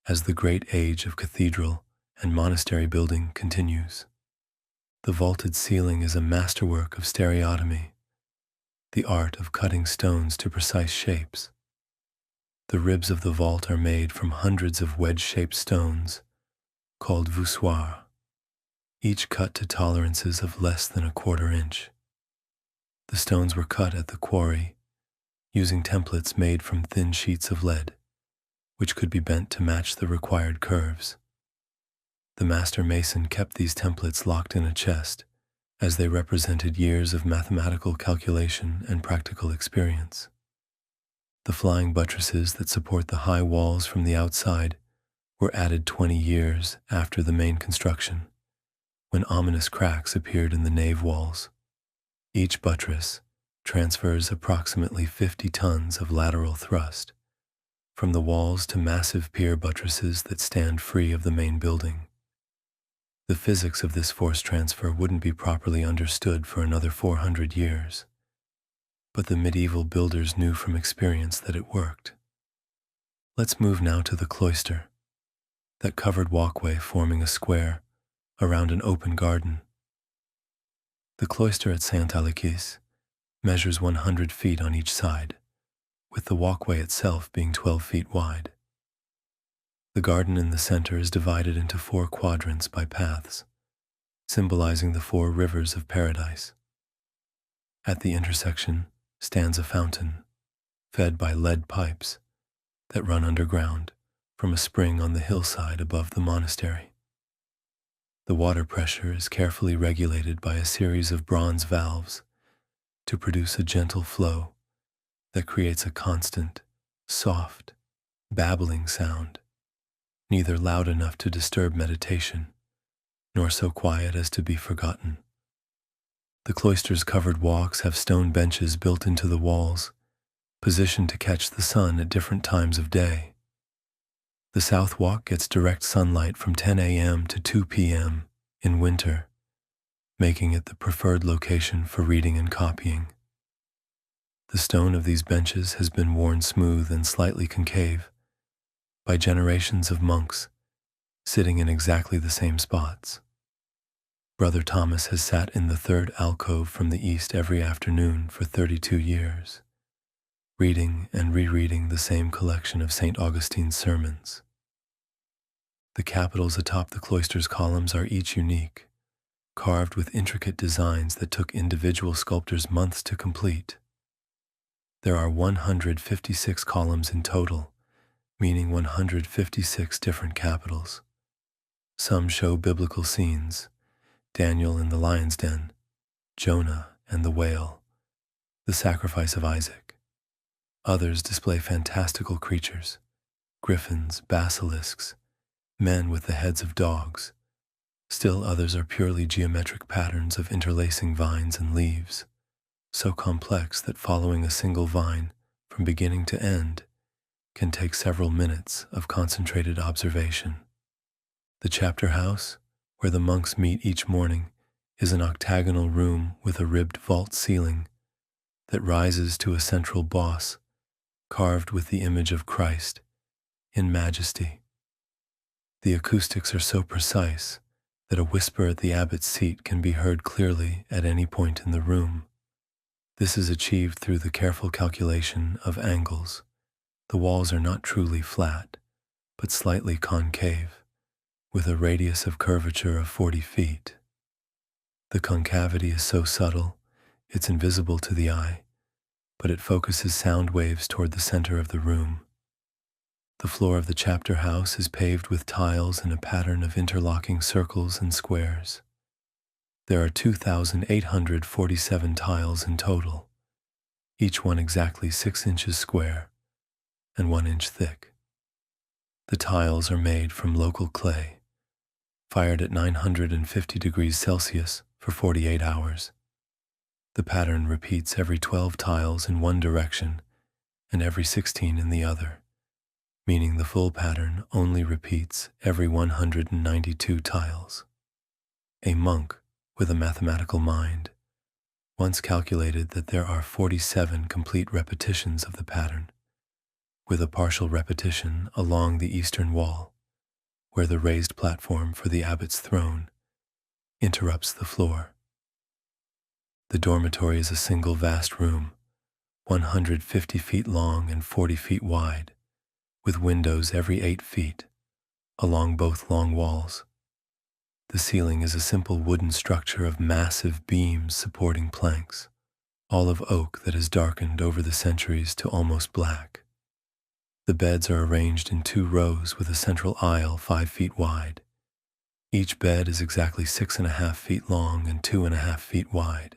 as the great age of cathedral and monastery building continues. The vaulted ceiling is a masterwork of stereotomy, the art of cutting stones to precise shapes. The ribs of the vault are made from hundreds of wedge-shaped stones called voussoirs, each cut to tolerances of less than 1/4 inch. The stones were cut at the quarry using templates made from thin sheets of lead, which could be bent to match the required curves. The master mason kept these templates locked in a chest, as they represented years of mathematical calculation and practical experience. The flying buttresses that support the high walls from the outside were added 20 years after the main construction, when ominous cracks appeared in the nave walls. Each buttress transfers approximately 50 tons of lateral thrust from the walls to massive pier buttresses that stand free of the main building. The physics of this force transfer wouldn't be properly understood for another 400 years, but the medieval builders knew from experience that it worked. Let's move now to the cloister, that covered walkway forming a square around an open garden. The cloister at Saint Benedict measures 100 feet on each side, with the walkway itself being 12 feet wide. The garden in the center is divided into 4 quadrants by paths, symbolizing the 4 rivers of paradise. At the intersection stands a fountain, fed by lead pipes that run underground from a spring on the hillside above the monastery. The water pressure is carefully regulated by a series of bronze valves to produce a gentle flow that creates a constant, soft, babbling sound. neither loud enough to disturb meditation, nor so quiet as to be forgotten. The cloister's covered walks have stone benches built into the walls, positioned to catch the sun at different times of day. The south walk gets direct sunlight from 10 a.m. to 2 p.m. in winter, making it the preferred location for reading and copying. The stone of these benches has been worn smooth and slightly concave by generations of monks sitting in exactly the same spots. Brother Thomas has sat in the third alcove from the east every afternoon for 32 years, reading and rereading the same collection of St. Augustine's sermons. The capitals atop the cloister's columns are each unique, carved with intricate designs that took individual sculptors months to complete. There are 156 columns in total, meaning 156 different capitals. Some show biblical scenes: Daniel in the lion's den, Jonah and the whale, the sacrifice of Isaac. Others display fantastical creatures: griffins, basilisks, men with the heads of dogs. Still others are purely geometric patterns of interlacing vines and leaves, so complex that following a single vine from beginning to end can take several minutes of concentrated observation. The chapter house, where the monks meet each morning, is an octagonal room with a ribbed vault ceiling that rises to a central boss carved with the image of Christ in majesty. The acoustics are so precise that a whisper at the abbot's seat can be heard clearly at any point in the room. This is achieved through the careful calculation of angles. The walls are not truly flat, but slightly concave, with a radius of curvature of 40 feet. The concavity is so subtle, it's invisible to the eye, but it focuses sound waves toward the center of the room. The floor of the chapter house is paved with tiles in a pattern of interlocking circles and squares. There are 2,847 tiles in total, each one exactly 6 inches square and 1 inch thick. The tiles are made from local clay, fired at 950 degrees Celsius for 48 hours. The pattern repeats every 12 tiles in one direction and every 16 in the other, meaning the full pattern only repeats every 192 tiles. A monk with a mathematical mind once calculated that there are 47 complete repetitions of the pattern, with a partial repetition along the eastern wall, where the raised platform for the abbot's throne interrupts the floor. The dormitory is a single vast room, 150 feet long and 40 feet wide, with windows every 8 feet, along both long walls. The ceiling is a simple wooden structure of massive beams supporting planks, all of oak that has darkened over the centuries to almost black. The beds are arranged in 2 rows with a central aisle 5 feet wide. Each bed is exactly 6.5 feet long and 2.5 feet wide,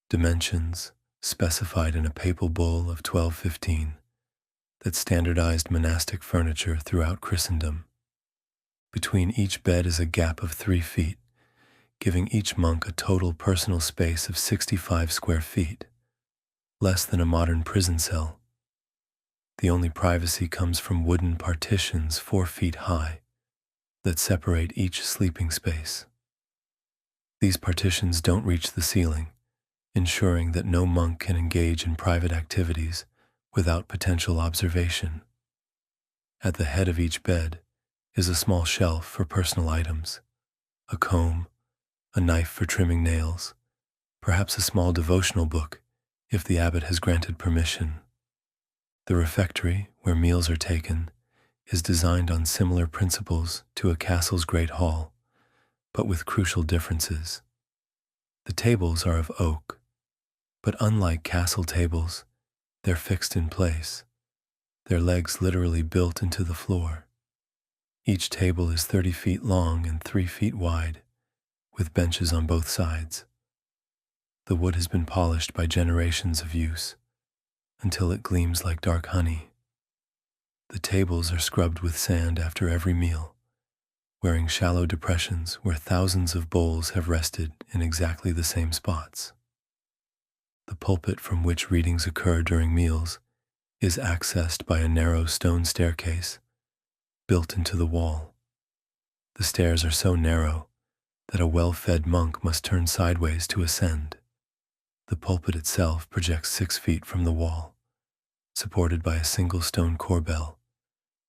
dimensions specified in a papal bull of 1215 that standardized monastic furniture throughout Christendom. Between each bed is a gap of 3 feet, giving each monk a total personal space of 65 square feet, less than a modern prison cell. The only privacy comes from wooden partitions 4 feet high that separate each sleeping space. These partitions don't reach the ceiling, ensuring that no monk can engage in private activities without potential observation. At the head of each bed is a small shelf for personal items: a comb, a knife for trimming nails, perhaps a small devotional book if the abbot has granted permission. The refectory, where meals are taken, is designed on similar principles to a castle's great hall, but with crucial differences. The tables are of oak, but unlike castle tables, they're fixed in place, their legs literally built into the floor. Each table is 30 feet long and 3 feet wide, with benches on both sides. The wood has been polished by generations of use until it gleams like dark honey. The tables are scrubbed with sand after every meal, wearing shallow depressions where thousands of bowls have rested in exactly the same spots. The pulpit from which readings occur during meals is accessed by a narrow stone staircase built into the wall. The stairs are so narrow that a well-fed monk must turn sideways to ascend. The pulpit itself projects 6 feet from the wall, supported by a single stone corbel,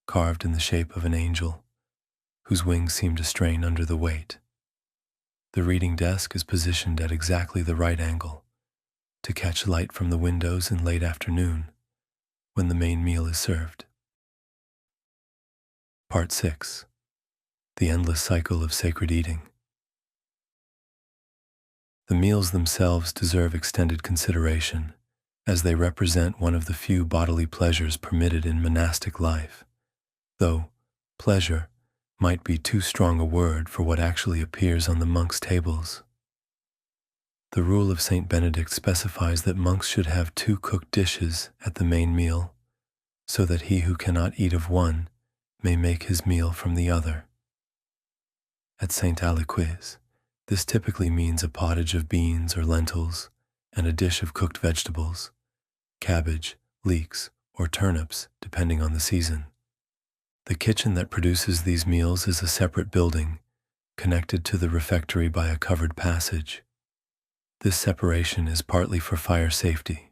carved in the shape of an angel, whose wings seem to strain under the weight. The reading desk is positioned at exactly the right angle to catch light from the windows in late afternoon when the main meal is served. Part 6. The endless cycle of sacred eating. The meals themselves deserve extended consideration, as they represent one of the few bodily pleasures permitted in monastic life, though pleasure might be too strong a word for what actually appears on the monks' tables. The rule of Saint Benedict specifies that monks should have 2 cooked dishes at the main meal, so that he who cannot eat of one may make his meal from the other. At Saint Aliquis, this typically means a pottage of beans or lentils and a dish of cooked vegetables, cabbage, leeks, or turnips, depending on the season. The kitchen that produces these meals is a separate building, connected to the refectory by a covered passage. This separation is partly for fire safety.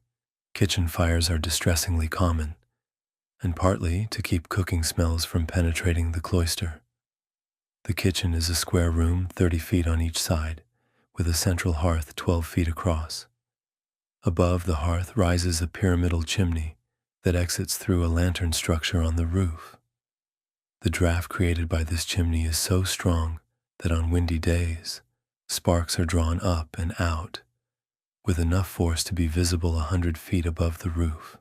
Kitchen fires are distressingly common, and partly to keep cooking smells from penetrating the cloister. The kitchen is a square room 30 feet on each side, with a central hearth 12 feet across. Above the hearth rises a pyramidal chimney that exits through a lantern structure on the roof. The draft created by this chimney is so strong that on windy days, sparks are drawn up and out, with enough force to be visible 100 feet above the roof.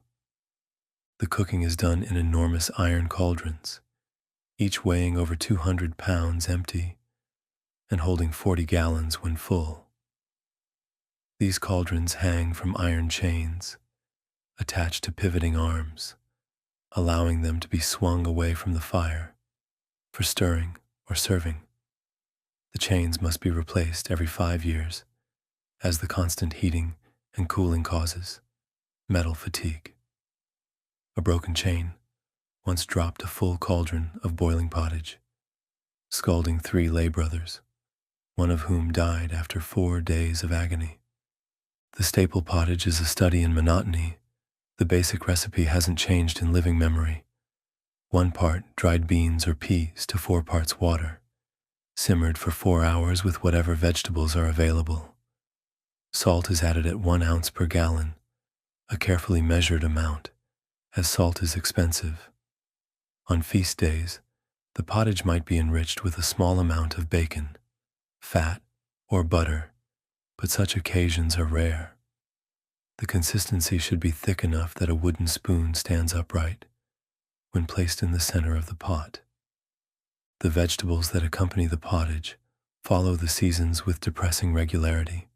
The cooking is done in enormous iron cauldrons, each weighing over 200 pounds empty and holding 40 gallons when full. These cauldrons hang from iron chains, attached to pivoting arms, allowing them to be swung away from the fire for stirring or serving. The chains must be replaced every 5 years, as the constant heating and cooling causes metal fatigue. A broken chain once dropped a full cauldron of boiling pottage, scalding 3 lay brothers, one of whom died after 4 days of agony. The staple pottage is a study in monotony. The basic recipe hasn't changed in living memory. 1 part dried beans or peas to 4 parts water, simmered for 4 hours with whatever vegetables are available. Salt is added at 1 ounce per gallon, a carefully measured amount, as salt is expensive. On feast days, the pottage might be enriched with a small amount of bacon, fat, or butter, but such occasions are rare. The consistency should be thick enough that a wooden spoon stands upright when placed in the center of the pot. The vegetables that accompany the pottage follow the seasons with depressing regularity.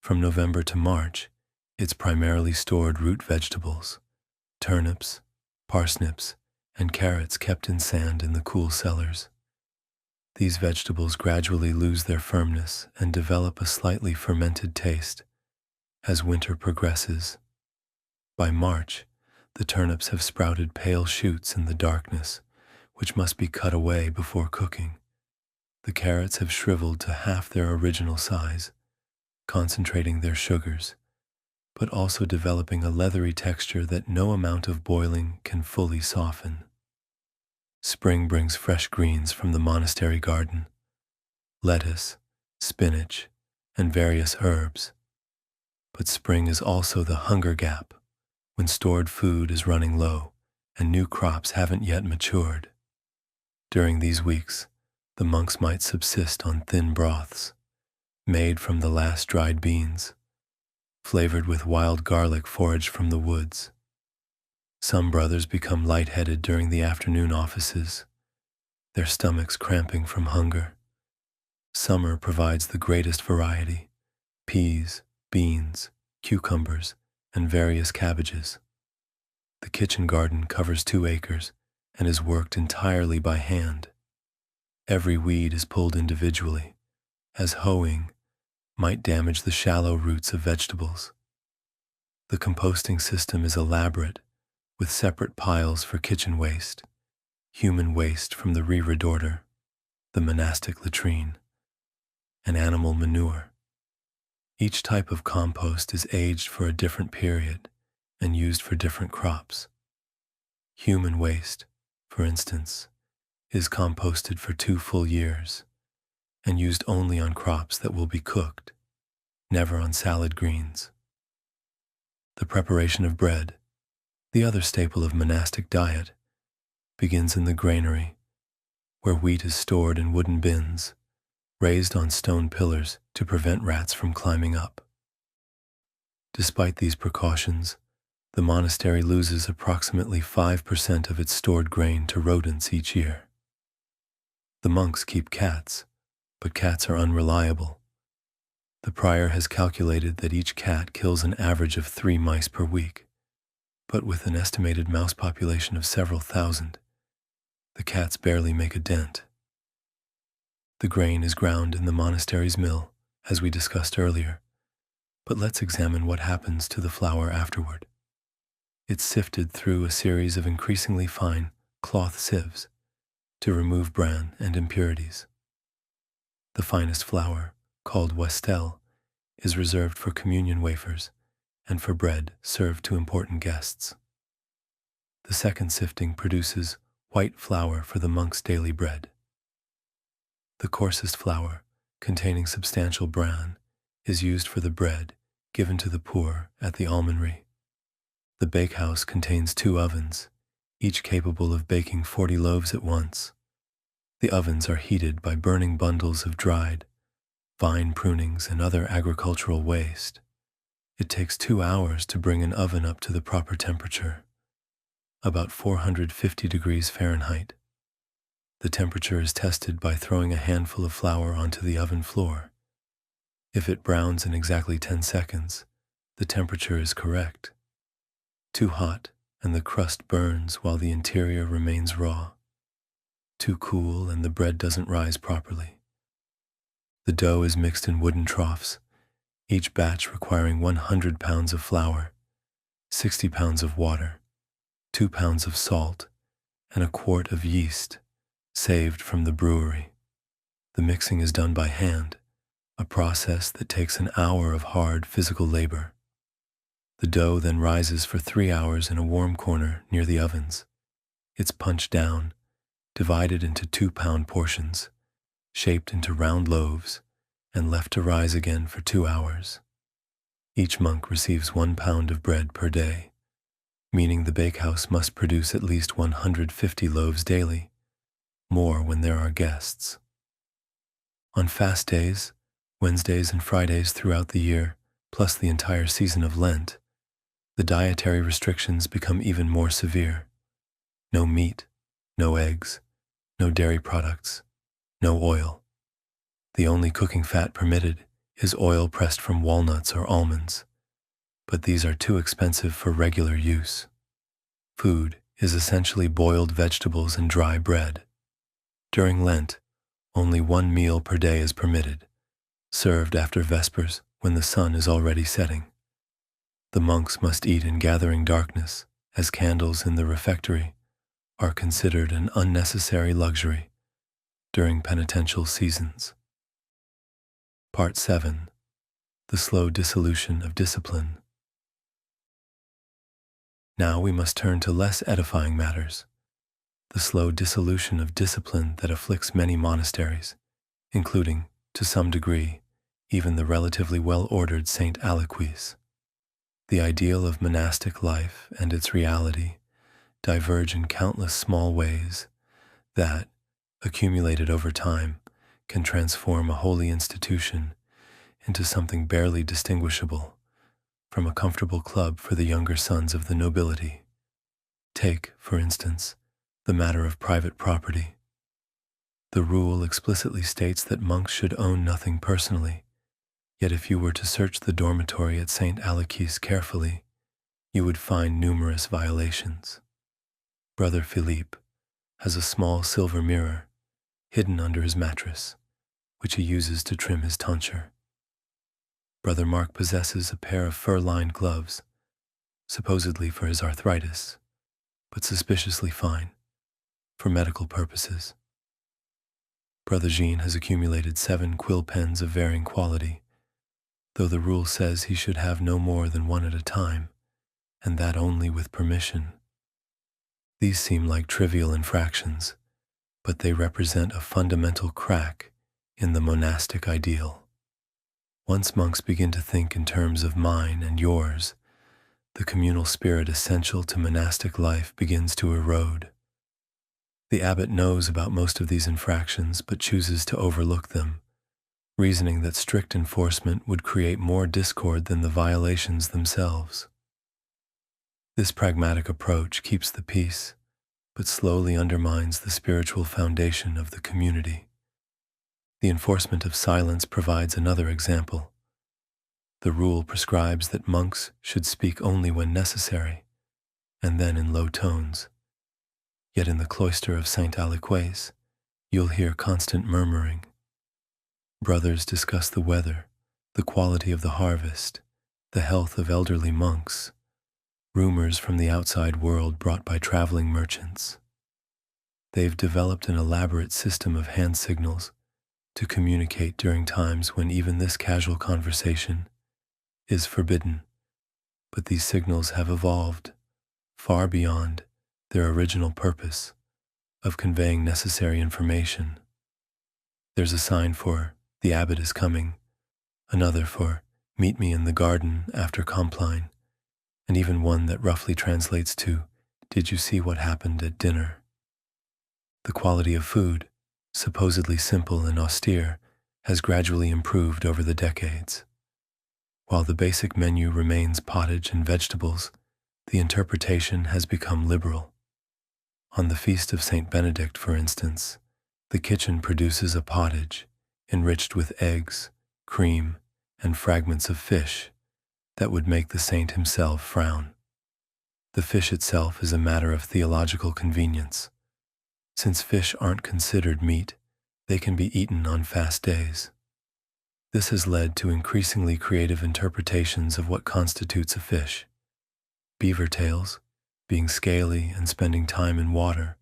From November to March, it's primarily stored root vegetables, turnips, parsnips, and carrots kept in sand in the cool cellars. These vegetables gradually lose their firmness and develop a slightly fermented taste as winter progresses. By March, the turnips have sprouted pale shoots in the darkness, which must be cut away before cooking. The carrots have shriveled to half their original size, concentrating their sugars, but also developing a leathery texture that no amount of boiling can fully soften. Spring brings fresh greens from the monastery garden, lettuce, spinach, and various herbs. But spring is also the hunger gap, when stored food is running low and new crops haven't yet matured. During these weeks, the monks might subsist on thin broths, made from the last dried beans, flavored with wild garlic foraged from the woods. Some brothers become lightheaded during the afternoon offices, their stomachs cramping from hunger. Summer provides the greatest variety: peas, beans, cucumbers, and various cabbages. The kitchen garden covers 2 acres and is worked entirely by hand. Every weed is pulled individually, as hoeing might damage the shallow roots of vegetables. The composting system is elaborate, with separate piles for kitchen waste, human waste from the reredorer, the monastic latrine, and animal manure. Each type of compost is aged for a different period and used for different crops. Human waste, for instance, is composted for 2 full years and used only on crops that will be cooked, never on salad greens. The preparation of bread, the other staple of monastic diet, begins in the granary, where wheat is stored in wooden bins, raised on stone pillars to prevent rats from climbing up. Despite these precautions, the monastery loses approximately 5% of its stored grain to rodents each year. The monks keep cats, but cats are unreliable. The prior has calculated that each cat kills an average of 3 mice per week, but with an estimated mouse population of several thousand, the cats barely make a dent. The grain is ground in the monastery's mill, as we discussed earlier, but let's examine what happens to the flour afterward. It's sifted through a series of increasingly fine cloth sieves to remove bran and impurities. The finest flour, called westel, is reserved for communion wafers and for bread served to important guests. The second sifting produces white flour for the monk's daily bread. The coarsest flour, containing substantial bran, is used for the bread given to the poor at the almonry. The bakehouse contains 2 ovens, each capable of baking 40 loaves at once. The ovens are heated by burning bundles of dried vine prunings and other agricultural waste. It takes 2 hours to bring an oven up to the proper temperature, about 450 degrees Fahrenheit. The temperature is tested by throwing a handful of flour onto the oven floor. If it browns in exactly 10 seconds, the temperature is correct. Too hot, and the crust burns while the interior remains raw. Too cool, and the bread doesn't rise properly. The dough is mixed in wooden troughs, each batch requiring 100 pounds of flour, 60 pounds of water, 2 pounds of salt, and a quart of yeast, saved from the brewery. The mixing is done by hand, a process that takes an hour of hard physical labor. The dough then rises for 3 hours in a warm corner near the ovens. It's punched down, divided into 2-pound portions, shaped into round loaves, and left to rise again for 2 hours. Each monk receives 1 pound of bread per day, meaning the bakehouse must produce at least 150 loaves daily, more when there are guests. On fast days, Wednesdays and Fridays throughout the year, plus the entire season of Lent, the dietary restrictions become even more severe. No meat, no eggs, no dairy products, no oil. The only cooking fat permitted is oil pressed from walnuts or almonds, but these are too expensive for regular use. Food is essentially boiled vegetables and dry bread. During Lent, only 1 meal per day is permitted, served after Vespers when the sun is already setting. The monks must eat in gathering darkness, as candles in the refectory are considered an unnecessary luxury during penitential seasons. Part 7. The slow dissolution of discipline. Now we must turn to less edifying matters, the slow dissolution of discipline that afflicts many monasteries, including, to some degree, even the relatively well-ordered St. Aloysius. The ideal of monastic life and its reality diverge in countless small ways that, accumulated over time, can transform a holy institution into something barely distinguishable from a comfortable club for the younger sons of the nobility. Take, for instance, the matter of private property. The rule explicitly states that monks should own nothing personally, yet if you were to search the dormitory at St. Aloysius carefully, you would find numerous violations. Brother Philippe has a small silver mirror hidden under his mattress, which he uses to trim his tonsure. Brother Mark possesses a pair of fur-lined gloves, supposedly for his arthritis, but suspiciously fine for medical purposes. Brother Jean has accumulated 7 quill pens of varying quality, though the rule says he should have no more than one at a time, and that only with permission. These seem like trivial infractions, but they represent a fundamental crack in the monastic ideal. Once monks begin to think in terms of mine and yours, the communal spirit essential to monastic life begins to erode. The abbot knows about most of these infractions but chooses to overlook them, reasoning that strict enforcement would create more discord than the violations themselves. This pragmatic approach keeps the peace, but slowly undermines the spiritual foundation of the community. The enforcement of silence provides another example. The rule prescribes that monks should speak only when necessary, and then in low tones. Yet in the cloister of Saint Aliquais, you'll hear constant murmuring. Brothers discuss the weather, the quality of the harvest, the health of elderly monks, rumors from the outside world brought by traveling merchants. They've developed an elaborate system of hand signals to communicate during times when even this casual conversation is forbidden, but these signals have evolved far beyond their original purpose of conveying necessary information. There's a sign for "the abbot is coming," another for "meet me in the garden after Compline," and even one that roughly translates to "did you see what happened at dinner?" The quality of food, supposedly simple and austere, has gradually improved over the decades. While the basic menu remains pottage and vegetables, the interpretation has become liberal. On the feast of Saint Benedict, for instance, the kitchen produces a pottage enriched with eggs, cream, and fragments of fish that would make the saint himself frown. The fish itself is a matter of theological convenience. Since fish aren't considered meat, they can be eaten on fast days. This has led to increasingly creative interpretations of what constitutes a fish. Beaver tails, being scaly and spending time in water,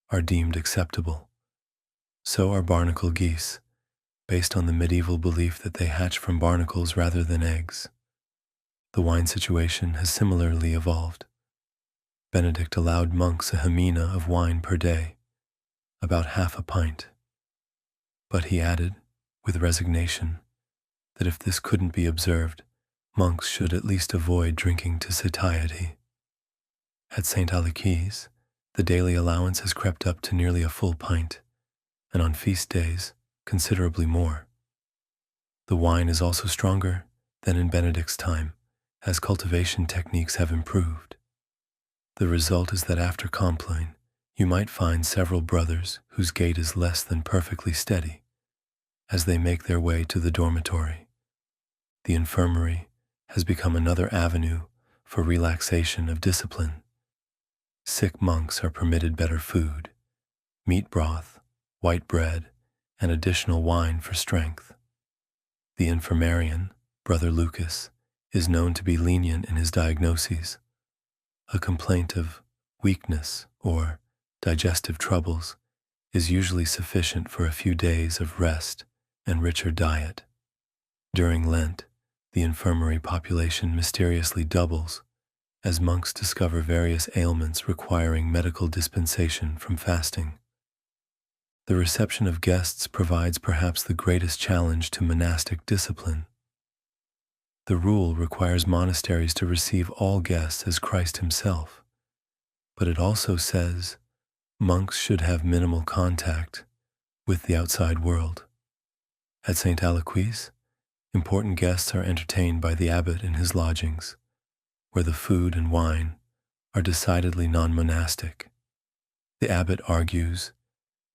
are deemed acceptable. So are barnacle geese, based on the medieval belief that they hatch from barnacles rather than eggs. The wine situation has similarly evolved. Benedict allowed monks a hymena of wine per day, about half a pint. But he added, with resignation, that if this couldn't be observed, monks should at least avoid drinking to satiety. At St. Aliquais, the daily allowance has crept up to nearly a full pint, and on feast days, considerably more. The wine is also stronger than in Benedict's time, as cultivation techniques have improved. The result is that after Compline, you might find several brothers whose gait is less than perfectly steady as they make their way to the dormitory. The infirmary has become another avenue for relaxation of discipline. Sick monks are permitted better food, meat broth, white bread, and additional wine for strength. The infirmarian, Brother Lucas, is known to be lenient in his diagnoses. A complaint of weakness or digestive troubles is usually sufficient for a few days of rest and richer diet. During Lent, the infirmary population mysteriously doubles as monks discover various ailments requiring medical dispensation from fasting. The reception of guests provides perhaps the greatest challenge to monastic discipline. The rule requires monasteries to receive all guests as Christ himself, but it also says monks should have minimal contact with the outside world. At St. Aliquais, important guests are entertained by the abbot in his lodgings, where the food and wine are decidedly non-monastic. The abbot argues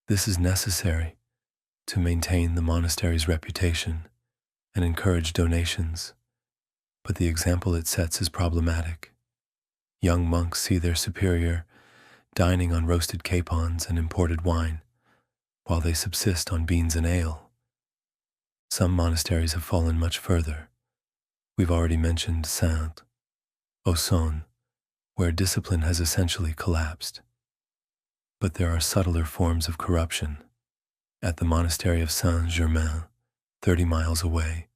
this is necessary to maintain the monastery's reputation and encourage donations, but the example it sets is problematic. Young monks see their superior dining on roasted capons and imported wine, while they subsist on beans and ale. Some monasteries have fallen much further. We've already mentioned Saint Benedict, where discipline has essentially collapsed. But there are subtler forms of corruption. At the monastery of Saint-Germain, 30 miles away,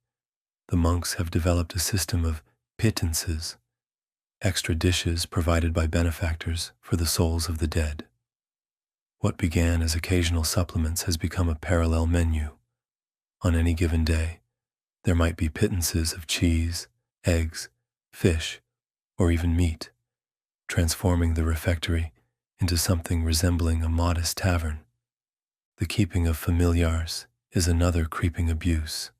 the monks have developed a system of pittances, extra dishes provided by benefactors for the souls of the dead. What began as occasional supplements has become a parallel menu. On any given day, there might be pittances of cheese, eggs, fish, or even meat, transforming the refectory into something resembling a modest tavern. The keeping of familiars is another creeping abuse.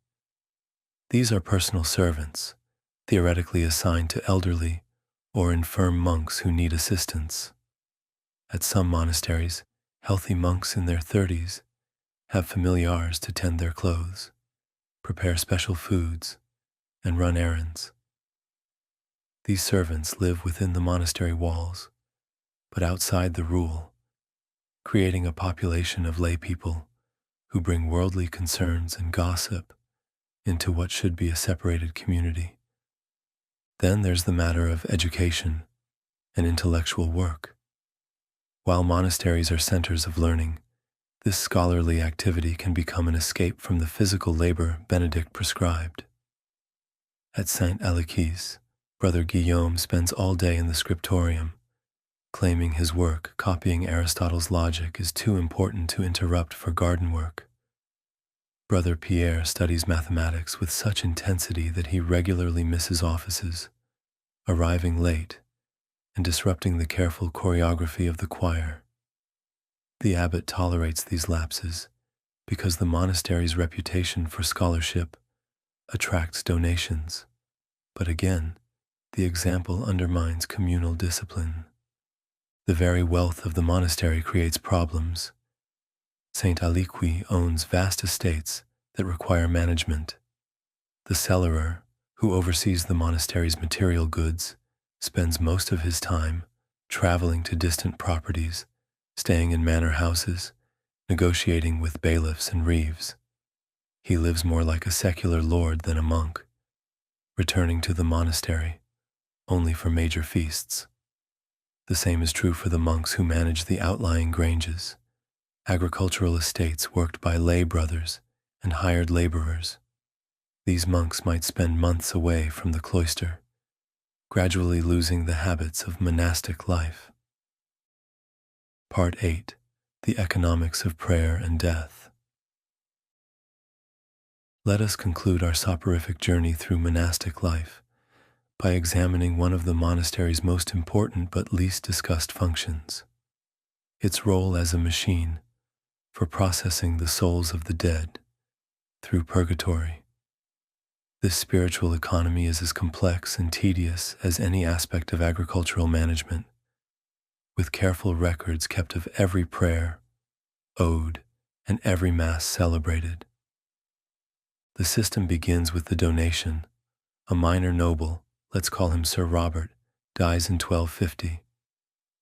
These are personal servants, theoretically assigned to elderly or infirm monks who need assistance. At some monasteries, healthy monks in their 30s have familiars to tend their clothes, prepare special foods, and run errands. These servants live within the monastery walls, but outside the rule, creating a population of lay people who bring worldly concerns and gossip into what should be a separated community. Then there's the matter of education and intellectual work. While monasteries are centers of learning, this scholarly activity can become an escape from the physical labor Benedict prescribed. At Saint Benedict, Brother Guillaume spends all day in the Scriptorium, claiming his work copying Aristotle's logic is too important to interrupt for garden work. Brother Pierre studies mathematics with such intensity that he regularly misses offices, arriving late and disrupting the careful choreography of the choir. The abbot tolerates these lapses because the monastery's reputation for scholarship attracts donations. But again, the example undermines communal discipline. The very wealth of the monastery creates problems. Saint Aliqui owns vast estates that require management. The cellarer, who oversees the monastery's material goods, spends most of his time traveling to distant properties, staying in manor houses, negotiating with bailiffs and reeves. He lives more like a secular lord than a monk, returning to the monastery only for major feasts. The same is true for the monks who manage the outlying granges, agricultural estates worked by lay brothers and hired laborers. These monks might spend months away from the cloister, gradually losing the habits of monastic life. Part 8. The Economics of Prayer and Death. Let us conclude our soporific journey through monastic life by examining one of the monastery's most important but least discussed functions, its role as a machine for processing the souls of the dead through purgatory. This spiritual economy is as complex and tedious as any aspect of agricultural management, with careful records kept of every prayer, ode, and every mass celebrated. The system begins with the donation. A minor noble, let's call him Sir Robert, dies in 1250.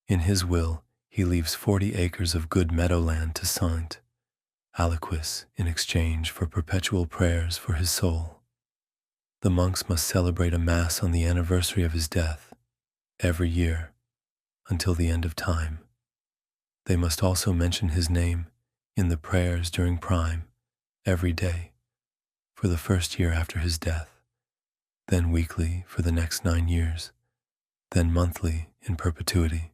In his will, he leaves 40 acres of good meadowland to Saint Benedict in exchange for perpetual prayers for his soul. The monks must celebrate a mass on the anniversary of his death every year until the end of time. They must also mention his name in the prayers during prime every day for the first year after his death, then weekly for the next 9 years, then monthly in perpetuity.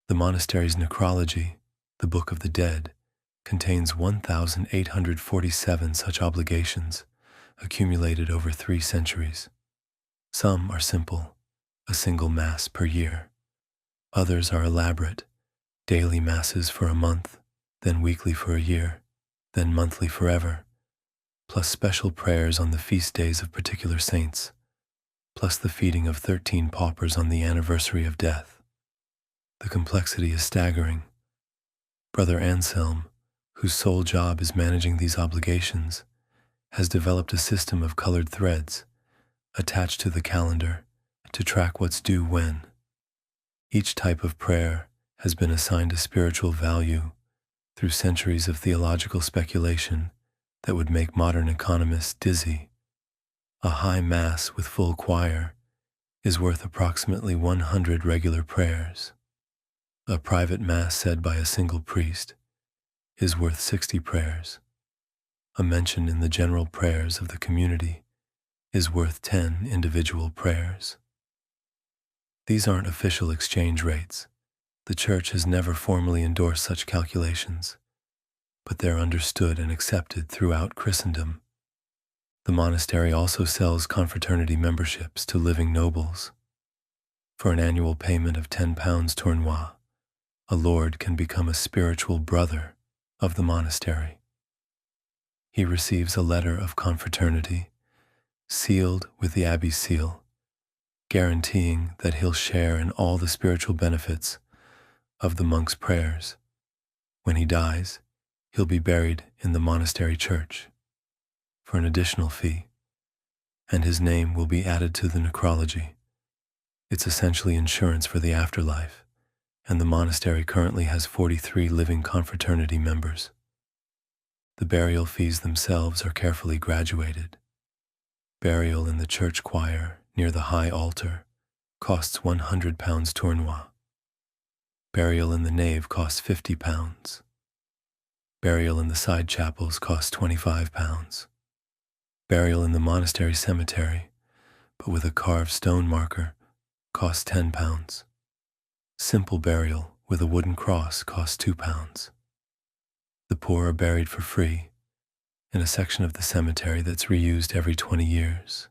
The monastery's necrology, the Book of the Dead, contains 1,847 such obligations accumulated over 3 centuries. Some are simple, a single mass per year. Others are elaborate, daily masses for a month, then weekly for a year, then monthly forever, plus special prayers on the feast days of particular saints, plus the feeding of 13 paupers on the anniversary of death. The complexity is staggering. Brother Anselm, whose sole job is managing these obligations, has developed a system of colored threads attached to the calendar to track what's due when. Each type of prayer has been assigned a spiritual value through centuries of theological speculation that would make modern economists dizzy. A high mass with full choir is worth approximately 100 regular prayers. A private mass said by a single priest is worth 60 prayers. A mention in the general prayers of the community is worth 10 individual prayers. These aren't official exchange rates. The Church has never formally endorsed such calculations, but they're understood and accepted throughout Christendom. The monastery also sells confraternity memberships to living nobles. For an annual payment of £10 tournois, a lord can become a spiritual brother of the monastery. He receives a letter of confraternity, sealed with the Abbey seal, guaranteeing that he'll share in all the spiritual benefits of the monk's prayers. When he dies, he'll be buried in the monastery church for an additional fee, and his name will be added to the necrology. It's essentially insurance for the afterlife, and the monastery currently has 43 living confraternity members. The burial fees themselves are carefully graduated. Burial in the church choir near the high altar costs £100 tournois. Burial in the nave costs £50. Burial in the side chapels costs £25. Burial in the monastery cemetery, but with a carved stone marker, costs £10. Simple burial with a wooden cross costs £2. The poor are buried for free in a section of the cemetery that's reused every 20 years,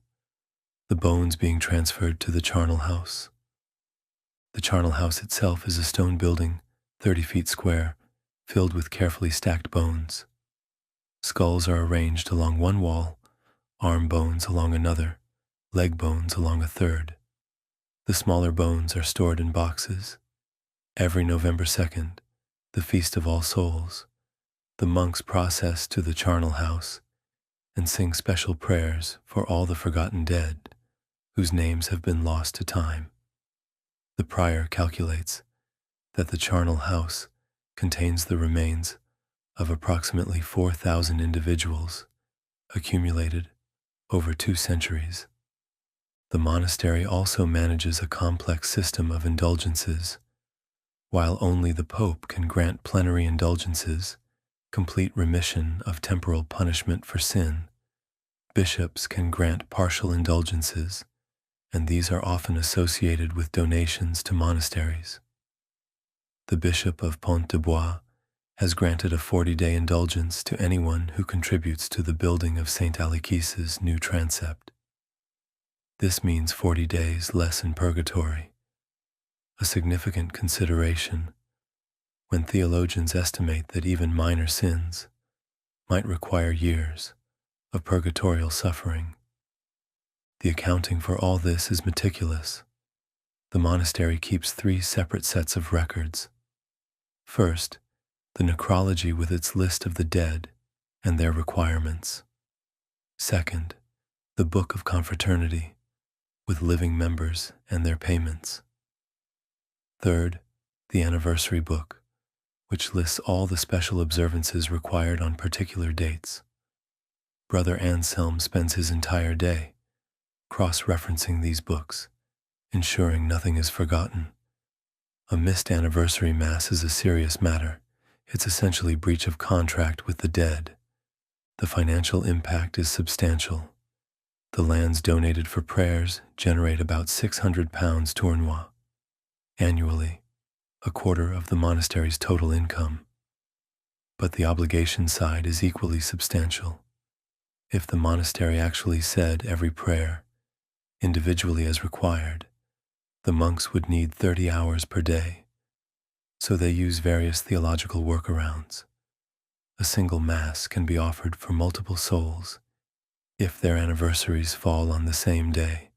the bones being transferred to the charnel house. The charnel house itself is a stone building, 30 feet square, filled with carefully stacked bones. Skulls are arranged along one wall, arm bones along another, leg bones along a third. The smaller bones are stored in boxes. Every November 2nd, the Feast of All Souls, the monks process to the charnel house and sing special prayers for all the forgotten dead whose names have been lost to time. The prior calculates that the charnel house contains the remains of approximately 4,000 individuals accumulated over 2 centuries. The monastery also manages a complex system of indulgences. While only the Pope can grant plenary indulgences, complete remission of temporal punishment for sin, bishops can grant partial indulgences, and these are often associated with donations to monasteries. The Bishop of Pont-de-Bois has granted a 40-day indulgence to anyone who contributes to the building of St. Alekis's new transept. This means 40 days less in purgatory, a significant consideration when theologians estimate that even minor sins might require years of purgatorial suffering. The accounting for all this is meticulous. The monastery keeps 3 separate sets of records. First, the necrology with its list of the dead and their requirements. Second, the Book of Confraternity with living members and their payments. Third, the Anniversary Book, which lists all the special observances required on particular dates. Brother Anselm spends his entire day cross-referencing these books, ensuring nothing is forgotten. A missed anniversary mass is a serious matter. It's essentially breach of contract with the dead. The financial impact is substantial. The lands donated for prayers generate about £600 tournois annually, a quarter of the monastery's total income. But the obligation side is equally substantial. If the monastery actually said every prayer, individually as required, the monks would need 30 hours per day, so they use various theological workarounds. A single Mass can be offered for multiple souls if their anniversaries fall on the same day.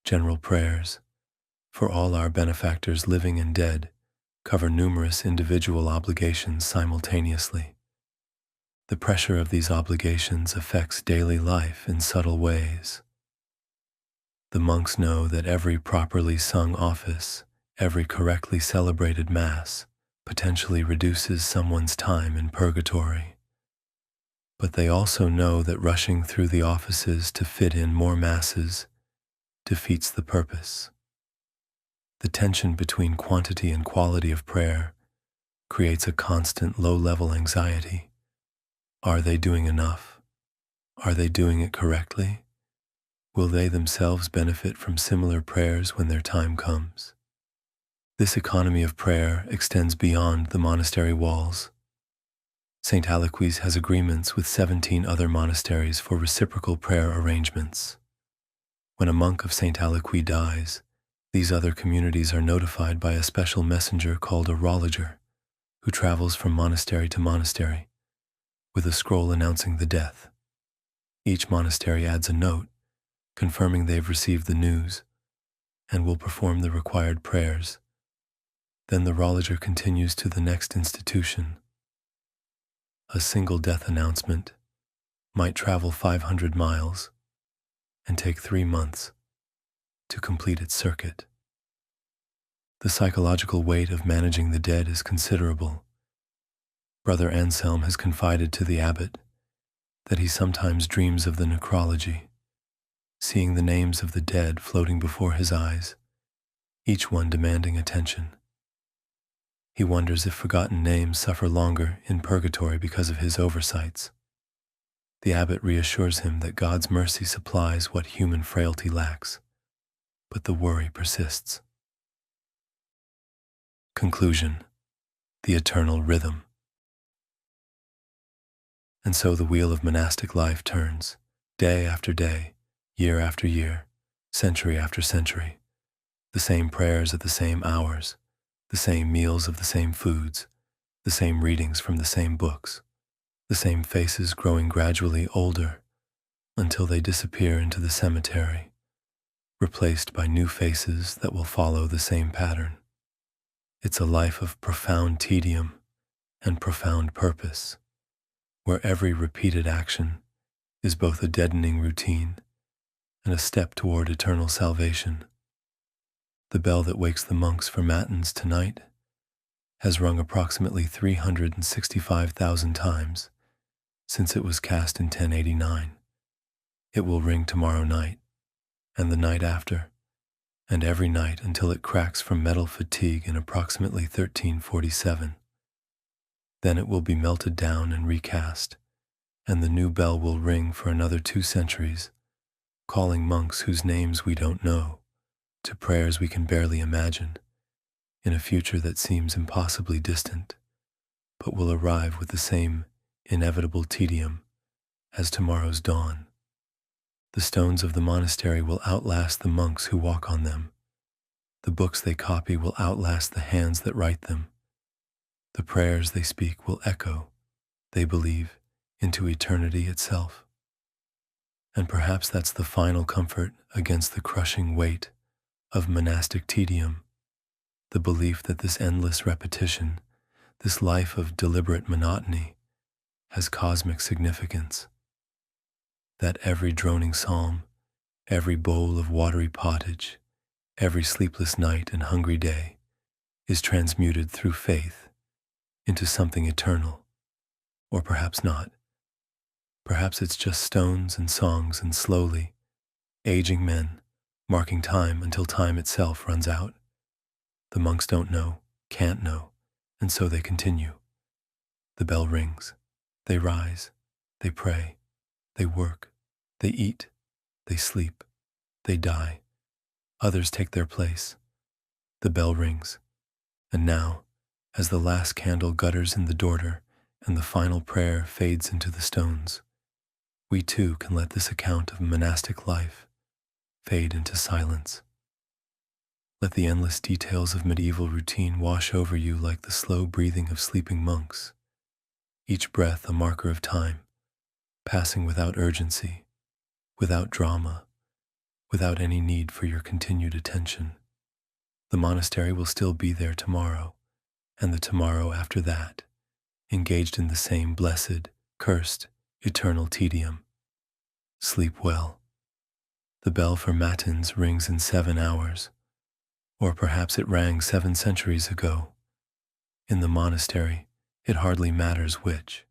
General prayers for all our benefactors living and dead cover numerous individual obligations simultaneously. The pressure of these obligations affects daily life in subtle ways. The monks know that every properly sung office, Every correctly celebrated Mass potentially reduces someone's time in purgatory. But they also know that rushing through the offices to fit in more Masses defeats the purpose. The tension between quantity and quality of prayer creates a constant low-level anxiety. Are they doing enough? Are they doing it correctly? Will they themselves benefit from similar prayers when their time comes? This economy of prayer extends beyond the monastery walls. St. Aloysius has agreements with 17 other monasteries for reciprocal prayer arrangements. When a monk of St. Aloysius dies, these other communities are notified by a special messenger called a rologer, who travels from monastery to monastery with a scroll announcing the death. Each monastery adds a note confirming they've received the news and will perform the required prayers. Then the rologer continues to the next institution. A single death announcement might travel 500 miles and take 3 months to complete its circuit. The psychological weight of managing the dead is considerable. Brother Anselm has confided to the abbot that he sometimes dreams of the necrology, seeing the names of the dead floating before his eyes, each one demanding attention. He wonders if forgotten names suffer longer in purgatory because of his oversights. The abbot reassures him that God's mercy supplies what human frailty lacks, but the worry persists. Conclusion: the eternal rhythm. And so the wheel of monastic life turns, day after day, year after year, century after century. The same prayers at the same hours, the same meals of the same foods, the same readings from the same books, the same faces growing gradually older until they disappear into the cemetery, replaced by new faces that will follow the same pattern. It's a life of profound tedium and profound purpose, where every repeated action is both a deadening routine and a step toward eternal salvation. The bell that wakes the monks for Matins tonight has rung approximately 365,000 times since it was cast in 1089. It will ring tomorrow night, and the night after, and every night until it cracks from metal fatigue in approximately 1347. Then it will be melted down and recast, and the new bell will ring for another 2 centuries, calling monks whose names we don't know to prayers we can barely imagine, in a future that seems impossibly distant, but will arrive with the same inevitable tedium as tomorrow's dawn. The stones of the monastery will outlast the monks who walk on them. The books they copy will outlast the hands that write them. The prayers they speak will echo, they believe, into eternity itself. And perhaps that's the final comfort against the crushing weight of monastic tedium, the belief that this endless repetition, this life of deliberate monotony, has cosmic significance. That every droning psalm, every bowl of watery pottage, every sleepless night and hungry day is transmuted through faith into something eternal, or perhaps not. Perhaps it's just stones and songs and slowly, aging men, marking time until time itself runs out. The monks don't know, can't know, and so they continue. The bell rings, they rise, they pray, they work, they eat, they sleep, they die. Others take their place. The bell rings, and now, as the last candle gutters in the dorter and the final prayer fades into the stones, we too can let this account of monastic life fade into silence. Let the endless details of medieval routine wash over you like the slow breathing of sleeping monks, each breath a marker of time, passing without urgency, without drama, without any need for your continued attention. The monastery will still be there tomorrow, and the tomorrow after that, engaged in the same blessed, cursed, eternal tedium. Sleep well. The bell for Matins rings in 7 hours, Or perhaps it rang 7 centuries ago. In the monastery, it hardly matters which.